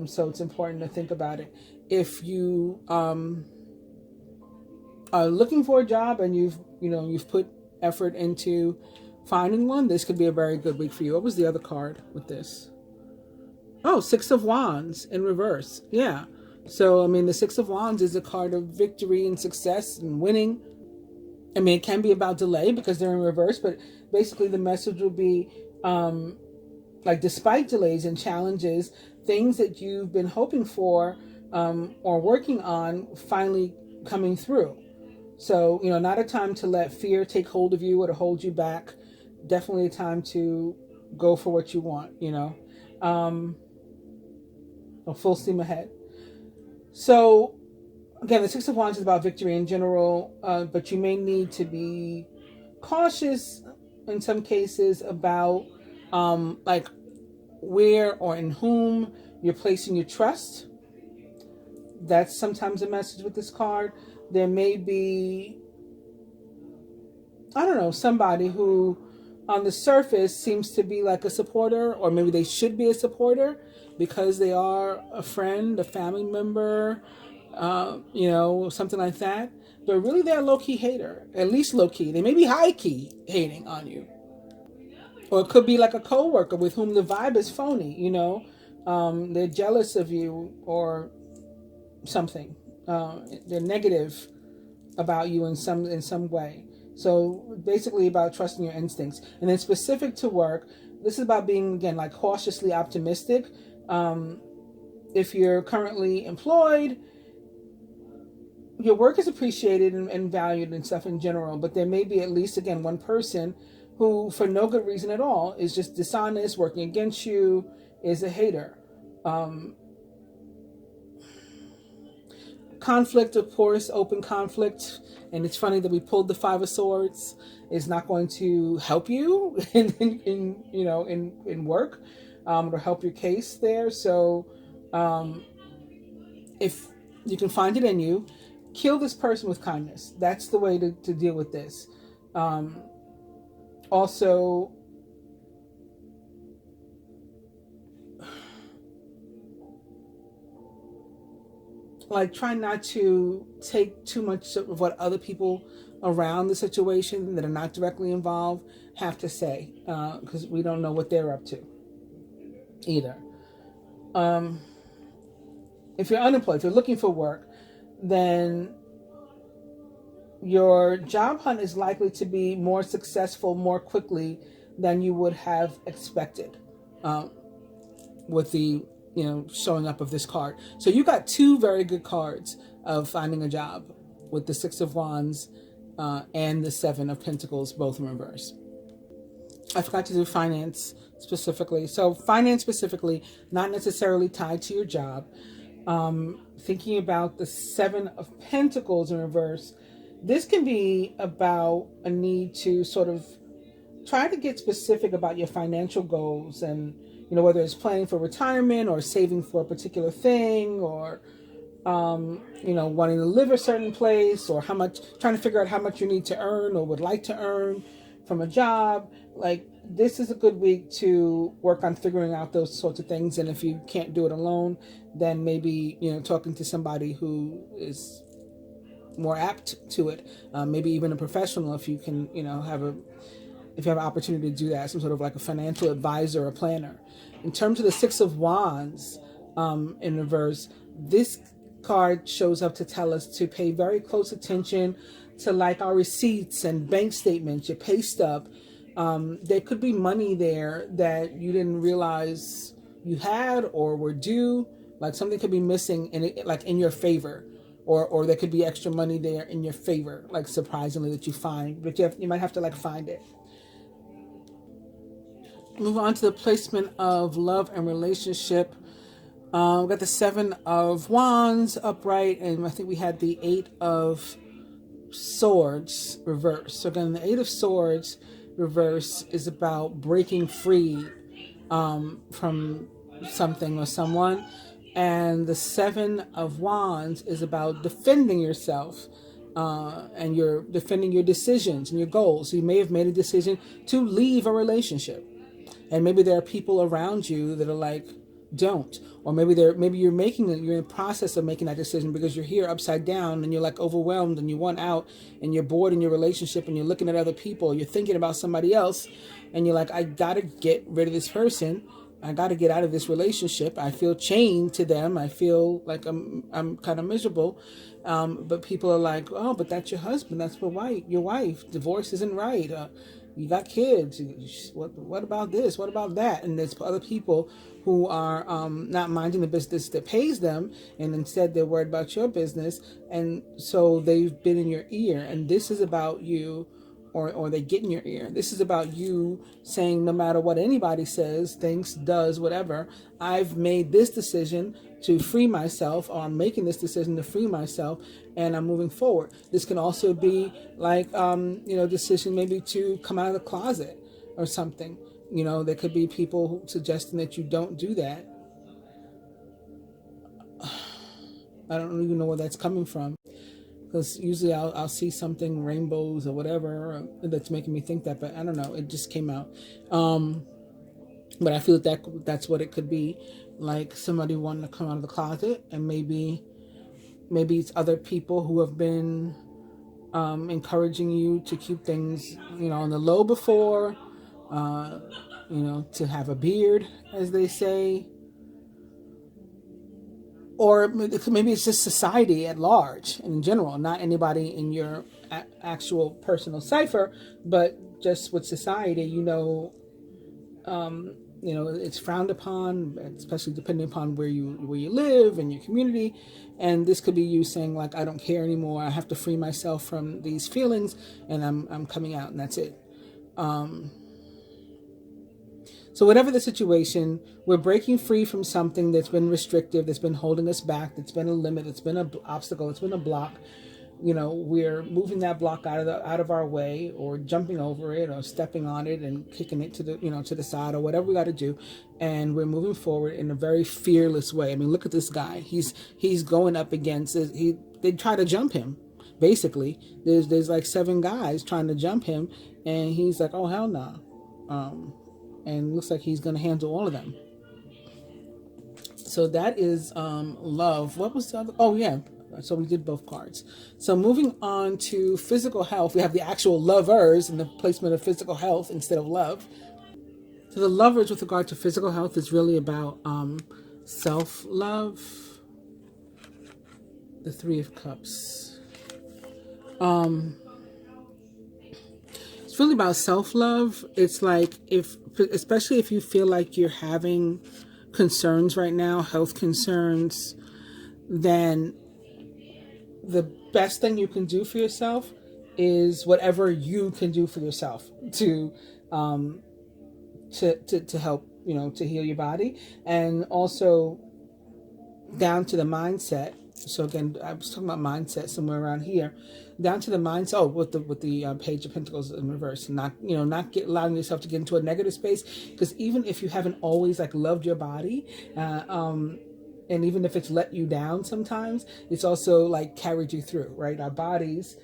So it's important to think about it. If you are looking for a job and you've put effort into finding one, this could be a very good week for you. What was the other card with this? Oh, Six of Wands in reverse. Yeah. So, the Six of Wands is a card of victory and success and winning. It can be about delay because they're in reverse, but basically the message will be, despite delays and challenges, things that you've been hoping for or working on finally coming through. So, not a time to let fear take hold of you or to hold you back. Definitely a time to go for what you want, full steam ahead. So, again, the Six of Wands is about victory in general, but you may need to be cautious in some cases about where or in whom you're placing your trust. That's sometimes a message with this card. There may be, somebody who on the surface seems to be like a supporter, or maybe they should be a supporter because they are a friend, a family member, something like that. But really they're a low-key hater, at least low-key. They may be high-key hating on you. Or it could be like a coworker with whom the vibe is phony, they're jealous of you or something. They're negative about you in some way. So basically about trusting your instincts. And then specific to work, this is about being, again, like cautiously optimistic. If you're currently employed, your work is appreciated and valued and stuff in general, but there may be at least, again, one person who, for no good reason at all, is just dishonest, working against you, is a hater. Conflict, of course, open conflict, and it's funny that we pulled the Five of Swords, is not going to help you in work, or help your case there. So, if you can find it in you, kill this person with kindness. That's the way to deal with this. Also, try not to take too much of what other people around the situation that are not directly involved have to say, because we don't know what they're up to either. If you're unemployed, if you're looking for work, then your job hunt is likely to be more successful more quickly than you would have expected with the showing up of this card. So you got two very good cards of finding a job with the Six of Wands and the Seven of Pentacles, both in reverse. I forgot to do finance specifically. So finance specifically, not necessarily tied to your job. Thinking about the Seven of Pentacles in reverse, this can be about a need to sort of try to get specific about your financial goals, and whether it's planning for retirement or saving for a particular thing, or wanting to live a certain place, or trying to figure out how much you need to earn or would like to earn from a job. This is a good week to work on figuring out those sorts of things. And if you can't do it alone, then maybe talking to somebody who is more apt to it, maybe even a professional, if you can if you have an opportunity to do that, some sort of like a financial advisor or planner. In terms of the Six of Wands, in reverse. This card shows up to tell us to pay very close attention to like our receipts and bank statements, your pay stub. There could be money there that you didn't realize you had or were due. Like something could be missing in your favor, or there could be extra money there in your favor, like surprisingly that you find, but you might have to like find it. Move on to the placement of love and relationship. We got the 7 of Wands upright, and I think we had the 8 of Swords reverse. So again, the 8 of Swords reverse is about breaking free from something or someone, and the 7 of Wands is about defending yourself, and you're defending your decisions and your goals. You may have made a decision to leave a relationship, and maybe there are people around you that are like, don't. Or maybe you're in the process of making that decision because you're here upside down and you're like overwhelmed and you want out and you're bored in your relationship and you're looking at other people, you're thinking about somebody else, and you're like, I gotta get rid of this person, I gotta get out of this relationship, I feel chained to them, I feel like I'm kind of miserable. But people are like, oh, but that's your husband, that's your wife, divorce isn't right, you got kids, what about this, what about that? And there's other people who are not minding the business that pays them, and instead they're worried about your business, and so they've been in your ear, and this is about you, or they get in your ear. This is about you saying, no matter what anybody says, thinks, does, whatever, I've made this decision to free myself, or I'm making this decision to free myself, and I'm moving forward. This can also be like, decision maybe to come out of the closet or something. There could be people suggesting that you don't do that. I don't even know where that's coming from, because usually I'll see something, rainbows or whatever, that's making me think that, but I don't know, it just came out. But I feel that's what it could be, like somebody wanting to come out of the closet, and maybe it's other people who have been encouraging you to keep things, on the low before, to have a beard, as they say. Or maybe it's just society at large, in general, not anybody in your actual personal cipher, but just with society, it's frowned upon, especially depending upon where you live and your community. And this could be you saying, like, I don't care anymore, I have to free myself from these feelings, and I'm coming out, and that's it. So whatever the situation, we're breaking free from something that's been restrictive, that's been holding us back, that's been a limit, that's been an obstacle, it's been a block. We're moving that block out of our way, or jumping over it, or stepping on it and kicking it to the side, or whatever we got to do, and we're moving forward in a very fearless way. I mean, look at this guy. He's going up against they try to jump him. Basically, there's like 7 guys trying to jump him, and he's like, oh hell no. And looks like he's going to handle all of them. So that is love. What was the other? Oh yeah. So we did both cards. So moving on to physical health, we have the actual lovers and the placement of physical health instead of love. So the lovers with regard to physical health is really about self-love. The 3 of Cups. It's really about self-love. It's like, especially if you feel like you're having concerns right now, health concerns, then the best thing you can do for yourself is whatever you can do for yourself to help, to heal your body, and also down to the mindset. So again, I was talking about mindset somewhere around here, down to the mindset. Oh, with the Page of Pentacles in reverse, not allowing yourself to get into a negative space, because even if you haven't always like loved your body, and even if it's let you down sometimes, it's also like carried you through, right? Our bodies,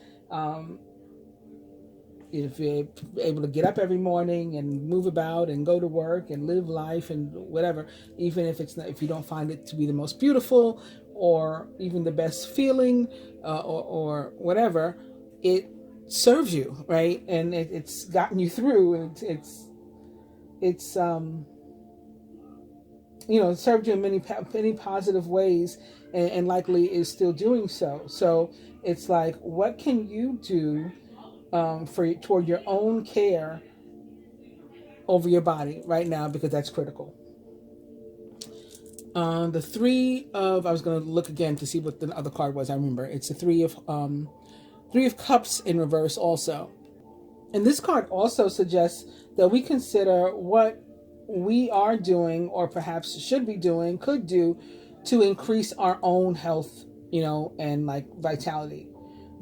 if you're able to get up every morning and move about and go to work and live life and whatever, even if if you don't find it to be the most beautiful or even the best feeling, or whatever, it serves you, right? And it's gotten you through, and it's served you in many positive ways, and likely is still doing so. So it's like, what can you do toward your own care over your body right now, because that's critical. The I was going to look again to see what the other card was. I remember it's the Three of Cups in reverse also. And this card also suggests that we consider what we are doing, or perhaps should be doing, could do, to increase our own health, and like vitality.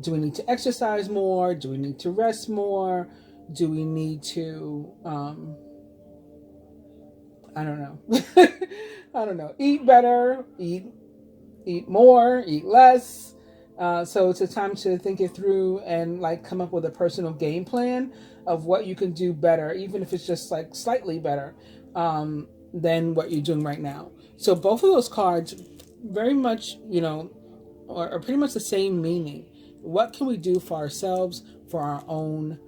Do we need to exercise more? Do we need to rest more? Do we need to, I don't know. I don't know. Eat better, eat more, eat less. So it's a time to think it through and like come up with a personal game plan of what you can do better, even if it's just like slightly better than what you're doing right now. So both of those cards very much, are pretty much the same meaning. What can we do for ourselves, for our own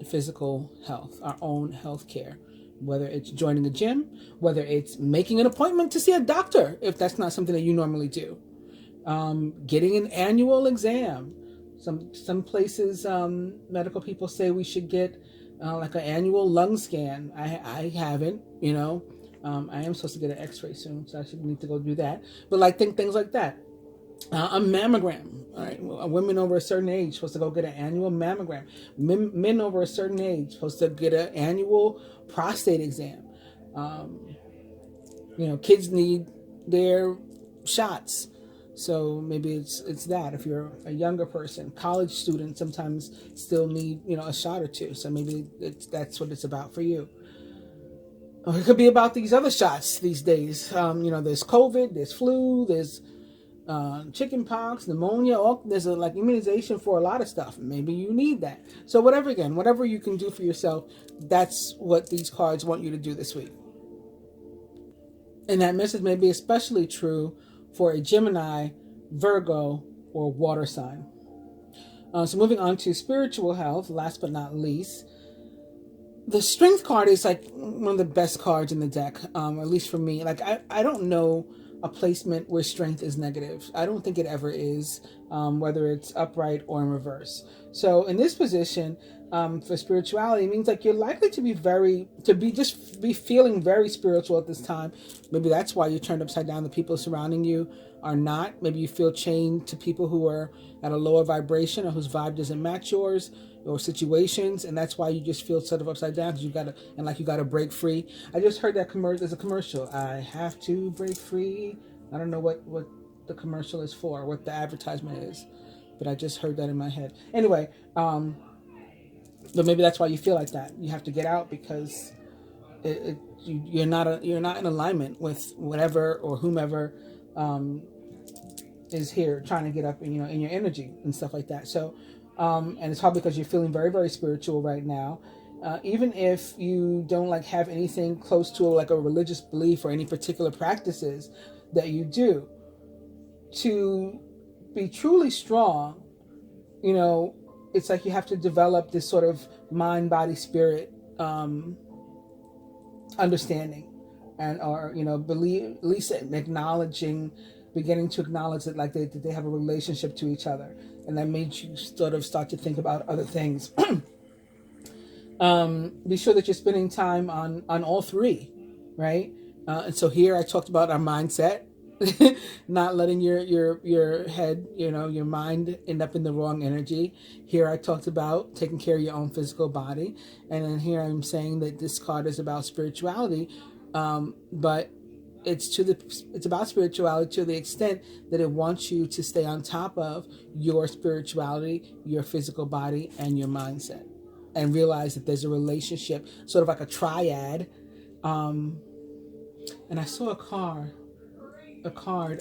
physical health, our own health care? Whether it's joining a gym, whether it's making an appointment to see a doctor, if that's not something that you normally do. Getting an annual exam. Some places, medical people say we should get like an annual lung scan. I haven't, I am supposed to get an x-ray soon, so I should need to go do that. But like things like that. A mammogram. All right, women over a certain age supposed to go get an annual mammogram. Men over a certain age supposed to get an annual prostate exam. Kids need their shots, so maybe it's that. If you're a younger person, college students sometimes still need a shot or two. So maybe that's what it's about for you. Or it could be about these other shots these days. There's COVID, there's flu, there's chicken pox, pneumonia, there's like immunization for a lot of stuff. Maybe you need that. So whatever you can do for yourself, that's what these cards want you to do this week. And that message may be especially true for a Gemini, Virgo, or water sign. So moving on to spiritual health, last but not least, the Strength card is like one of the best cards in the deck, at least for me. Like I don't know a placement where strength is negative. I don't think it ever is, whether it's upright or in reverse. So in this position, for spirituality, it means like you're likely to be feeling very spiritual at this time. Maybe that's why you're turned upside down. The people surrounding you are not. Maybe you feel chained to people who are at a lower vibration or whose vibe doesn't match yours, or situations, and that's why you just feel sort of upside down, because you gotta break free. I just heard that there's a commercial. I have to break free. I don't know what the commercial is for, what the advertisement is, but I just heard that in my head. Anyway, but maybe that's why you feel like that. You have to get out because you're not in alignment with whatever or whomever is here trying to get up in your energy and stuff like that. So. And it's probably because you're feeling very, very spiritual right now. Even if you don't have anything close to a religious belief or any particular practices that you do, to be truly strong, it's like you have to develop this sort of mind, body, spirit understanding, or believe, at least beginning to acknowledge that that they have a relationship to each other. And that made you sort of start to think about other things. Be sure that you're spending time on all three, right? And so here I talked about our mindset, not letting your head, your mind end up in the wrong energy. Here I talked about taking care of your own physical body. And then here I'm saying that this card is about spirituality, but it's about spirituality to the extent that it wants you to stay on top of your spirituality, your physical body, and your mindset, and realize that there's a relationship, sort of like a triad. And I saw a card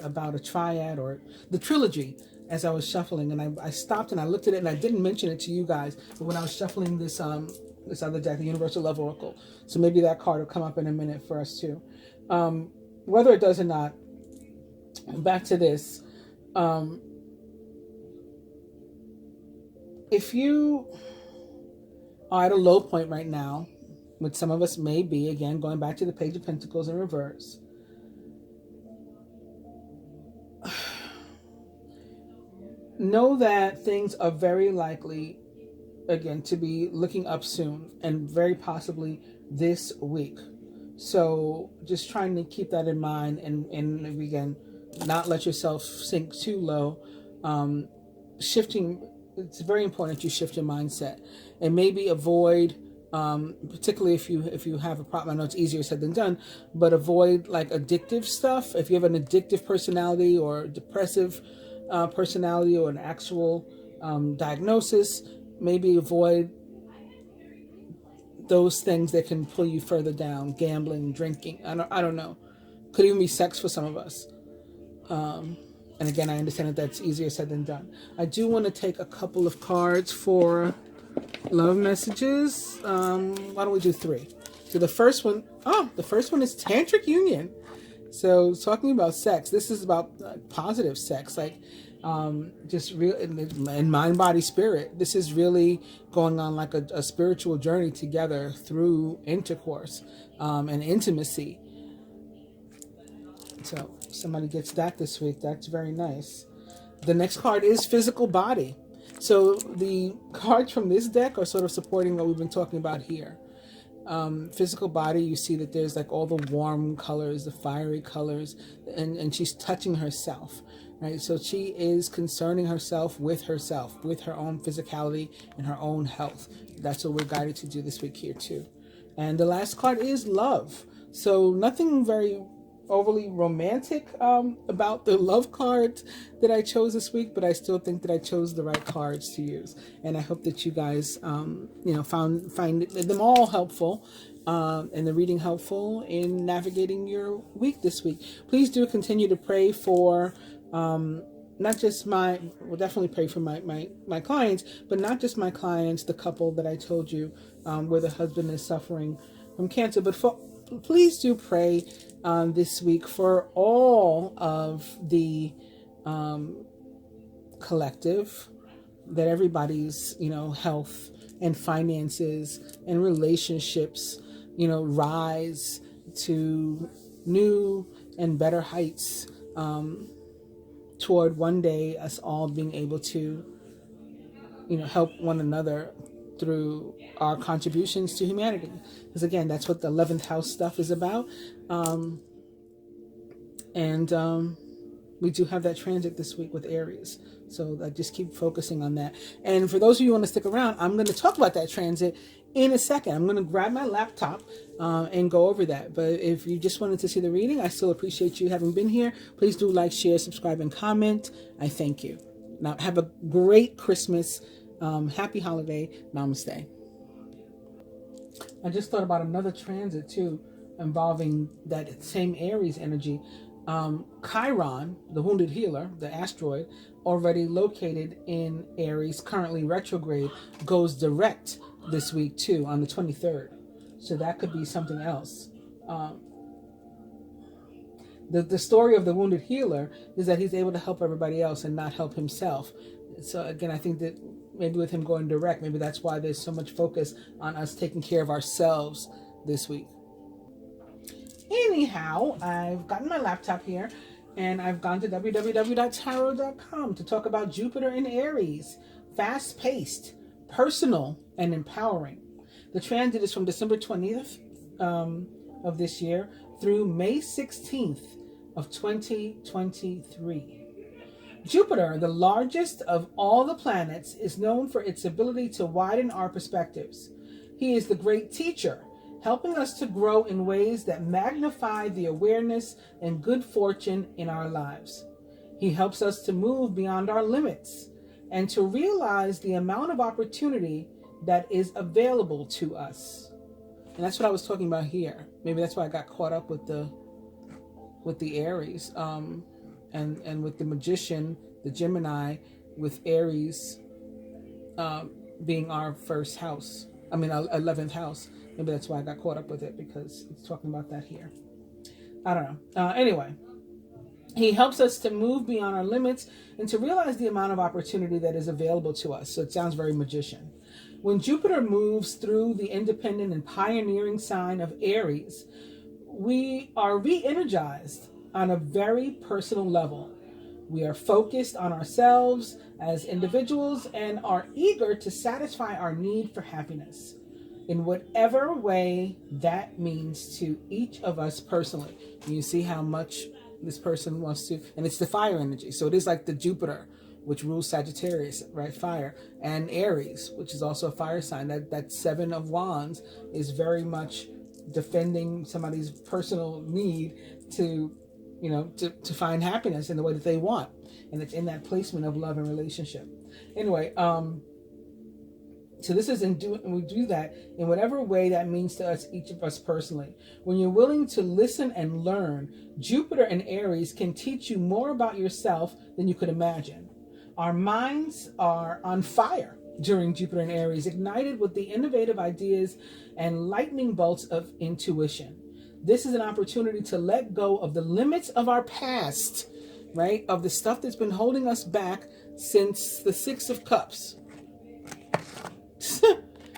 about a triad or the trilogy as I was shuffling, and I stopped and I looked at it, and I didn't mention it to you guys, but when I was shuffling this other deck, the Universal Love Oracle, so maybe that card will come up in a minute for us too. Whether it does or not, back to this. If you are at a low point right now, which some of us may be, again, going back to the Page of Pentacles in reverse. Know that things are very likely, again, to be looking up soon, and very possibly this week. So just trying to keep that in mind, and again, not let yourself sink too low. Shifting, it's very important that you shift your mindset, and maybe avoid, particularly if you have a problem. I know it's easier said than done, but avoid like addictive stuff. If you have an addictive personality or depressive personality, or an actual diagnosis, maybe avoid those things that can pull you further down. Gambling, drinking, I don't know. Could even be sex for some of us. And again, I understand that that's easier said than done. I do want to take a couple of cards for love messages. Why don't we do 3? So the first one is Tantric Union. So talking about sex, this is about positive sex, like just real in mind, body, spirit. This is really going on like a spiritual journey together through intercourse and intimacy. So somebody gets that this week. That's very nice. The next card is physical body. So the cards from this deck are sort of supporting what we've been talking about here. Physical body, you see that there's like all the warm colors, the fiery colors, and she's touching herself, right? So she is concerning herself with her own physicality and her own health. That's what we're guided to do this week here too. And the last card is love. So nothing very overly romantic about the love cards that I chose this week, but I still think that I chose the right cards to use, and I hope that you guys find them all helpful, and the reading helpful in navigating your week this week. Please do continue to pray for not just we'll definitely pray for my clients, but not just my clients, the couple that I told you where the husband is suffering from cancer, but please do pray this week for all of the collective, that everybody's health and finances and relationships rise to new and better heights, toward one day us all being able to help one another through our contributions to humanity. Because again, that's what the 11th house stuff is about. We do have that transit this week with Aries. So I just keep focusing on that. And for those of you who want to stick around, I'm going to talk about that transit in a second. I'm going to grab my laptop and go over that. But if you just wanted to see the reading, I still appreciate you having been here. Please do like, share, subscribe, and comment. I thank you. Now, have a great Christmas. Happy holiday. Namaste. I just thought about another transit too, involving that same Aries energy. Chiron, the wounded healer, the asteroid, already located in Aries, currently retrograde, goes direct this week too on the 23rd. So that could be something else. The story of the wounded healer is that he's able to help everybody else and not help himself. So again, I think that maybe with him going direct, maybe that's why there's so much focus on us taking care of ourselves this week. Anyhow, I've gotten my laptop here and I've gone to www.tarot.com to talk about Jupiter in Aries, fast-paced, personal, and empowering. The transit is from December 20th of this year through May 16th of 2023. Jupiter, the largest of all the planets, is known for its ability to widen our perspectives. He is the great teacher, helping us to grow in ways that magnify the awareness and good fortune in our lives. He helps us to move beyond our limits and to realize the amount of opportunity that is available to us. And that's what I was talking about here. Maybe that's why I got caught up with the Aries, and with the Magician, the Gemini, with Aries being our first house. 11th house. Maybe that's why I got caught up with it, because it's talking about that here. I don't know. Anyway, he helps us to move beyond our limits and to realize the amount of opportunity that is available to us. So it sounds very magician. When Jupiter moves through the independent and pioneering sign of Aries, we are re-energized on a very personal level. We are focused on ourselves as individuals and are eager to satisfy our need for happiness in whatever way that means to each of us personally. You see how much this person wants to, and it's the fire energy. So it is like the Jupiter, which rules Sagittarius, right? Fire, and Aries, which is also a fire sign. That Seven of Wands is very much defending somebody's personal need to, to find happiness in the way that they want. And it's in that placement of love and relationship. Anyway, so this is we do that in whatever way that means to us, each of us personally. When you're willing to listen and learn, Jupiter and Aries can teach you more about yourself than you could imagine. Our minds are on fire during Jupiter and Aries, ignited with the innovative ideas and lightning bolts of intuition. This is an opportunity to let go of the limits of our past, right? Of the stuff that's been holding us back since the Six of Cups.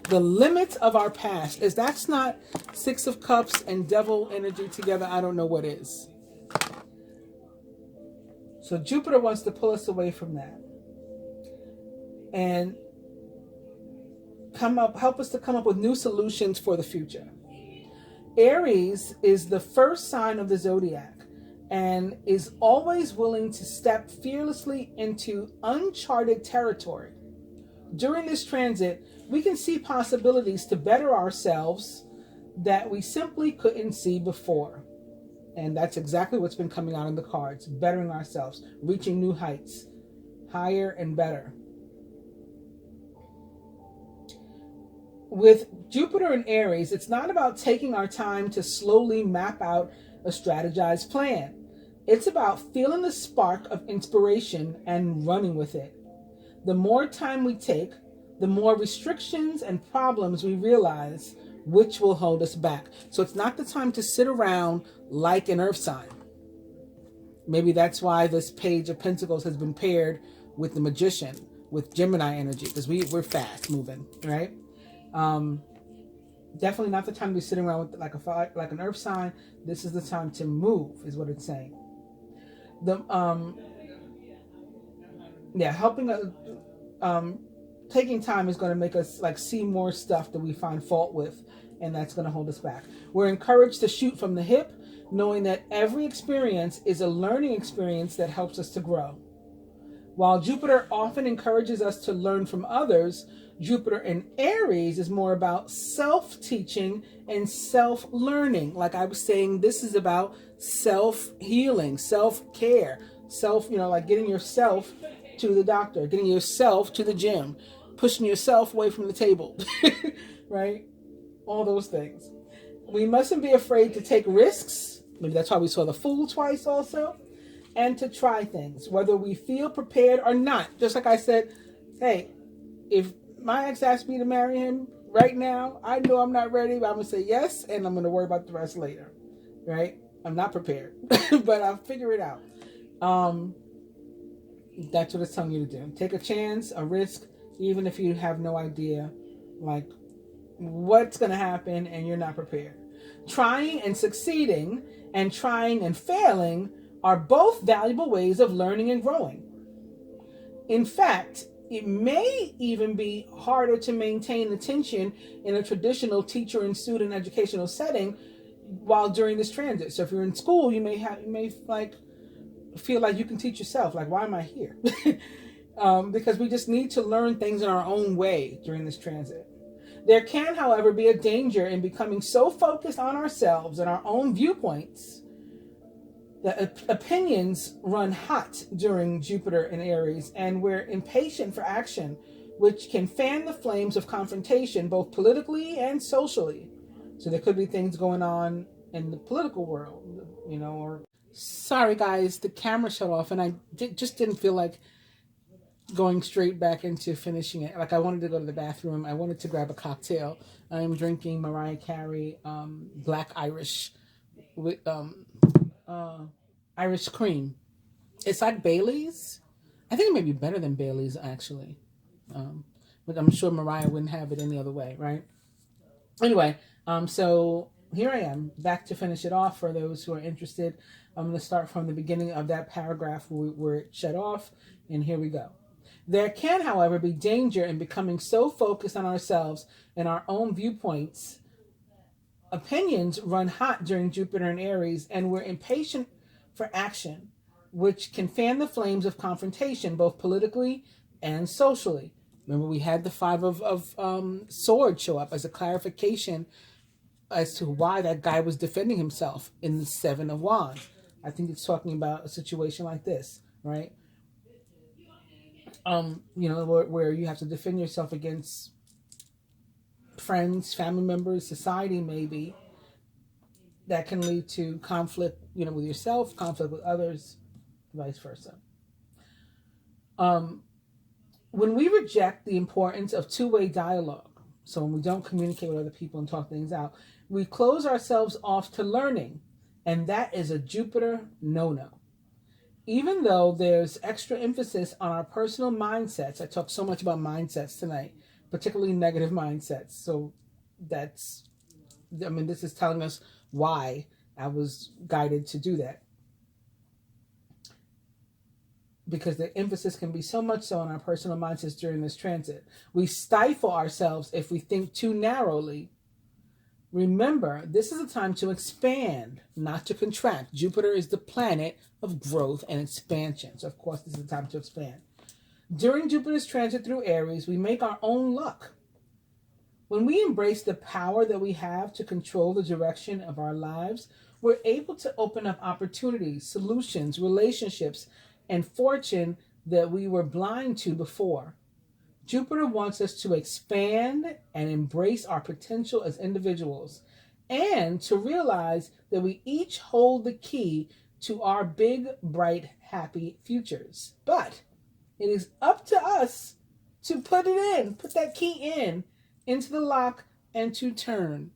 The limits of our past. If that's not Six of Cups and devil energy together, I don't know what is. So Jupiter wants to pull us away from that and help us to come up with new solutions for the future. Aries is the first sign of the zodiac and is always willing to step fearlessly into uncharted territory. During this transit, we can see possibilities to better ourselves that we simply couldn't see before. And that's exactly what's been coming out in the cards. Bettering ourselves, reaching new heights, higher and better. With Jupiter in Aries, it's not about taking our time to slowly map out a strategized plan. It's about feeling the spark of inspiration and running with it. The more time we take, the more restrictions and problems we realize, which will hold us back. So it's not the time to sit around like an earth sign. Maybe that's why this Page of Pentacles has been paired with the Magician, with Gemini energy, because we're fast moving, right? Definitely not the time to be sitting around with like an earth sign. This is the time to move, is what it's saying. Taking time is going to make us see more stuff that we find fault with, and that's going to hold us back. We're encouraged to shoot from the hip, knowing that every experience is a learning experience that helps us to grow. While Jupiter often encourages us to learn from others, Jupiter in Aries is more about self-teaching and self-learning. Like I was saying, this is about self-healing, self-care, like getting yourself to the doctor, getting yourself to the gym, pushing yourself away from the table, right? All those things. We mustn't be afraid to take risks. Maybe that's why we saw the Fool twice also. And to try things, whether we feel prepared or not. Just like I said, hey, if my ex asked me to marry him right now, I know I'm not ready, but I'm going to say yes, and I'm going to worry about the rest later, right? I'm not prepared, but I'll figure it out. That's what it's telling you to do. Take a chance, a risk, even if you have no idea, what's going to happen and you're not prepared. Trying and succeeding and trying and failing are both valuable ways of learning and growing. In fact, it may even be harder to maintain attention in a traditional teacher and student educational setting while during this transit. So if you're in school, you may feel like you can teach yourself. Like, why am I here? Because we just need to learn things in our own way during this transit. There can, however, be a danger in becoming so focused on ourselves and our own viewpoints that opinions run hot during Jupiter in Aries, and we're impatient for action, which can fan the flames of confrontation, both politically and socially. So there could be things going on in the political world, or... Sorry, guys, the camera shut off, and I just didn't feel like going straight back into finishing it. Like, I wanted to go to the bathroom. I wanted to grab a cocktail. I am drinking Mariah Carey Black Irish with Irish cream. It's like Bailey's. I think it may be better than Bailey's, actually. but I'm sure Mariah wouldn't have it any other way, right? Anyway, so here I am, back to finish it off for those who are interested. I'm going to start from the beginning of that paragraph where it shut off, and here we go. There can, however, be danger in becoming so focused on ourselves and our own viewpoints. Opinions run hot during Jupiter and Aries, and we're impatient for action, which can fan the flames of confrontation, both politically and socially. Remember, we had the Five of Swords show up as a clarification as to why that guy was defending himself in the Seven of Wands. I think it's talking about a situation like this, right? Where you have to defend yourself against friends, family members, society, maybe, that can lead to conflict, with yourself, conflict with others, vice versa. When we reject the importance of two-way dialogue, so when we don't communicate with other people and talk things out, we close ourselves off to learning, and that is a Jupiter no-no. Even though there's extra emphasis on our personal mindsets, I talked so much about mindsets tonight, particularly negative mindsets. So this is telling us why I was guided to do that. Because the emphasis can be so much so on our personal mindsets during this transit. We stifle ourselves if we think too narrowly. Remember, this is a time to expand, not to contract. Jupiter is the planet of growth and expansion. So, of course, this is a time to expand. During Jupiter's transit through Aries, we make our own luck. When we embrace the power that we have to control the direction of our lives, we're able to open up opportunities, solutions, relationships, and fortune that we were blind to before. Jupiter wants us to expand and embrace our potential as individuals, and to realize that we each hold the key to our big, bright, happy futures. But it is up to us to put that key into the lock and to turn.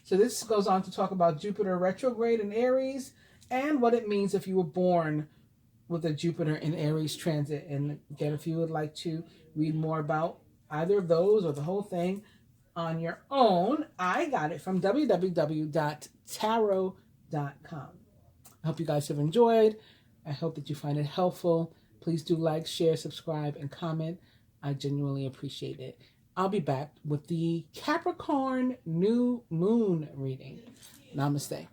So this goes on to talk about Jupiter retrograde in Aries and what it means if you were born with a Jupiter in Aries transit. And again, if you would like to read more about either of those or the whole thing on your own, I got it from www.tarot.com. I hope you guys have enjoyed. I hope that you find it helpful. Please do like, share, subscribe, and comment. I genuinely appreciate it. I'll be back with the Capricorn new moon reading. Namaste.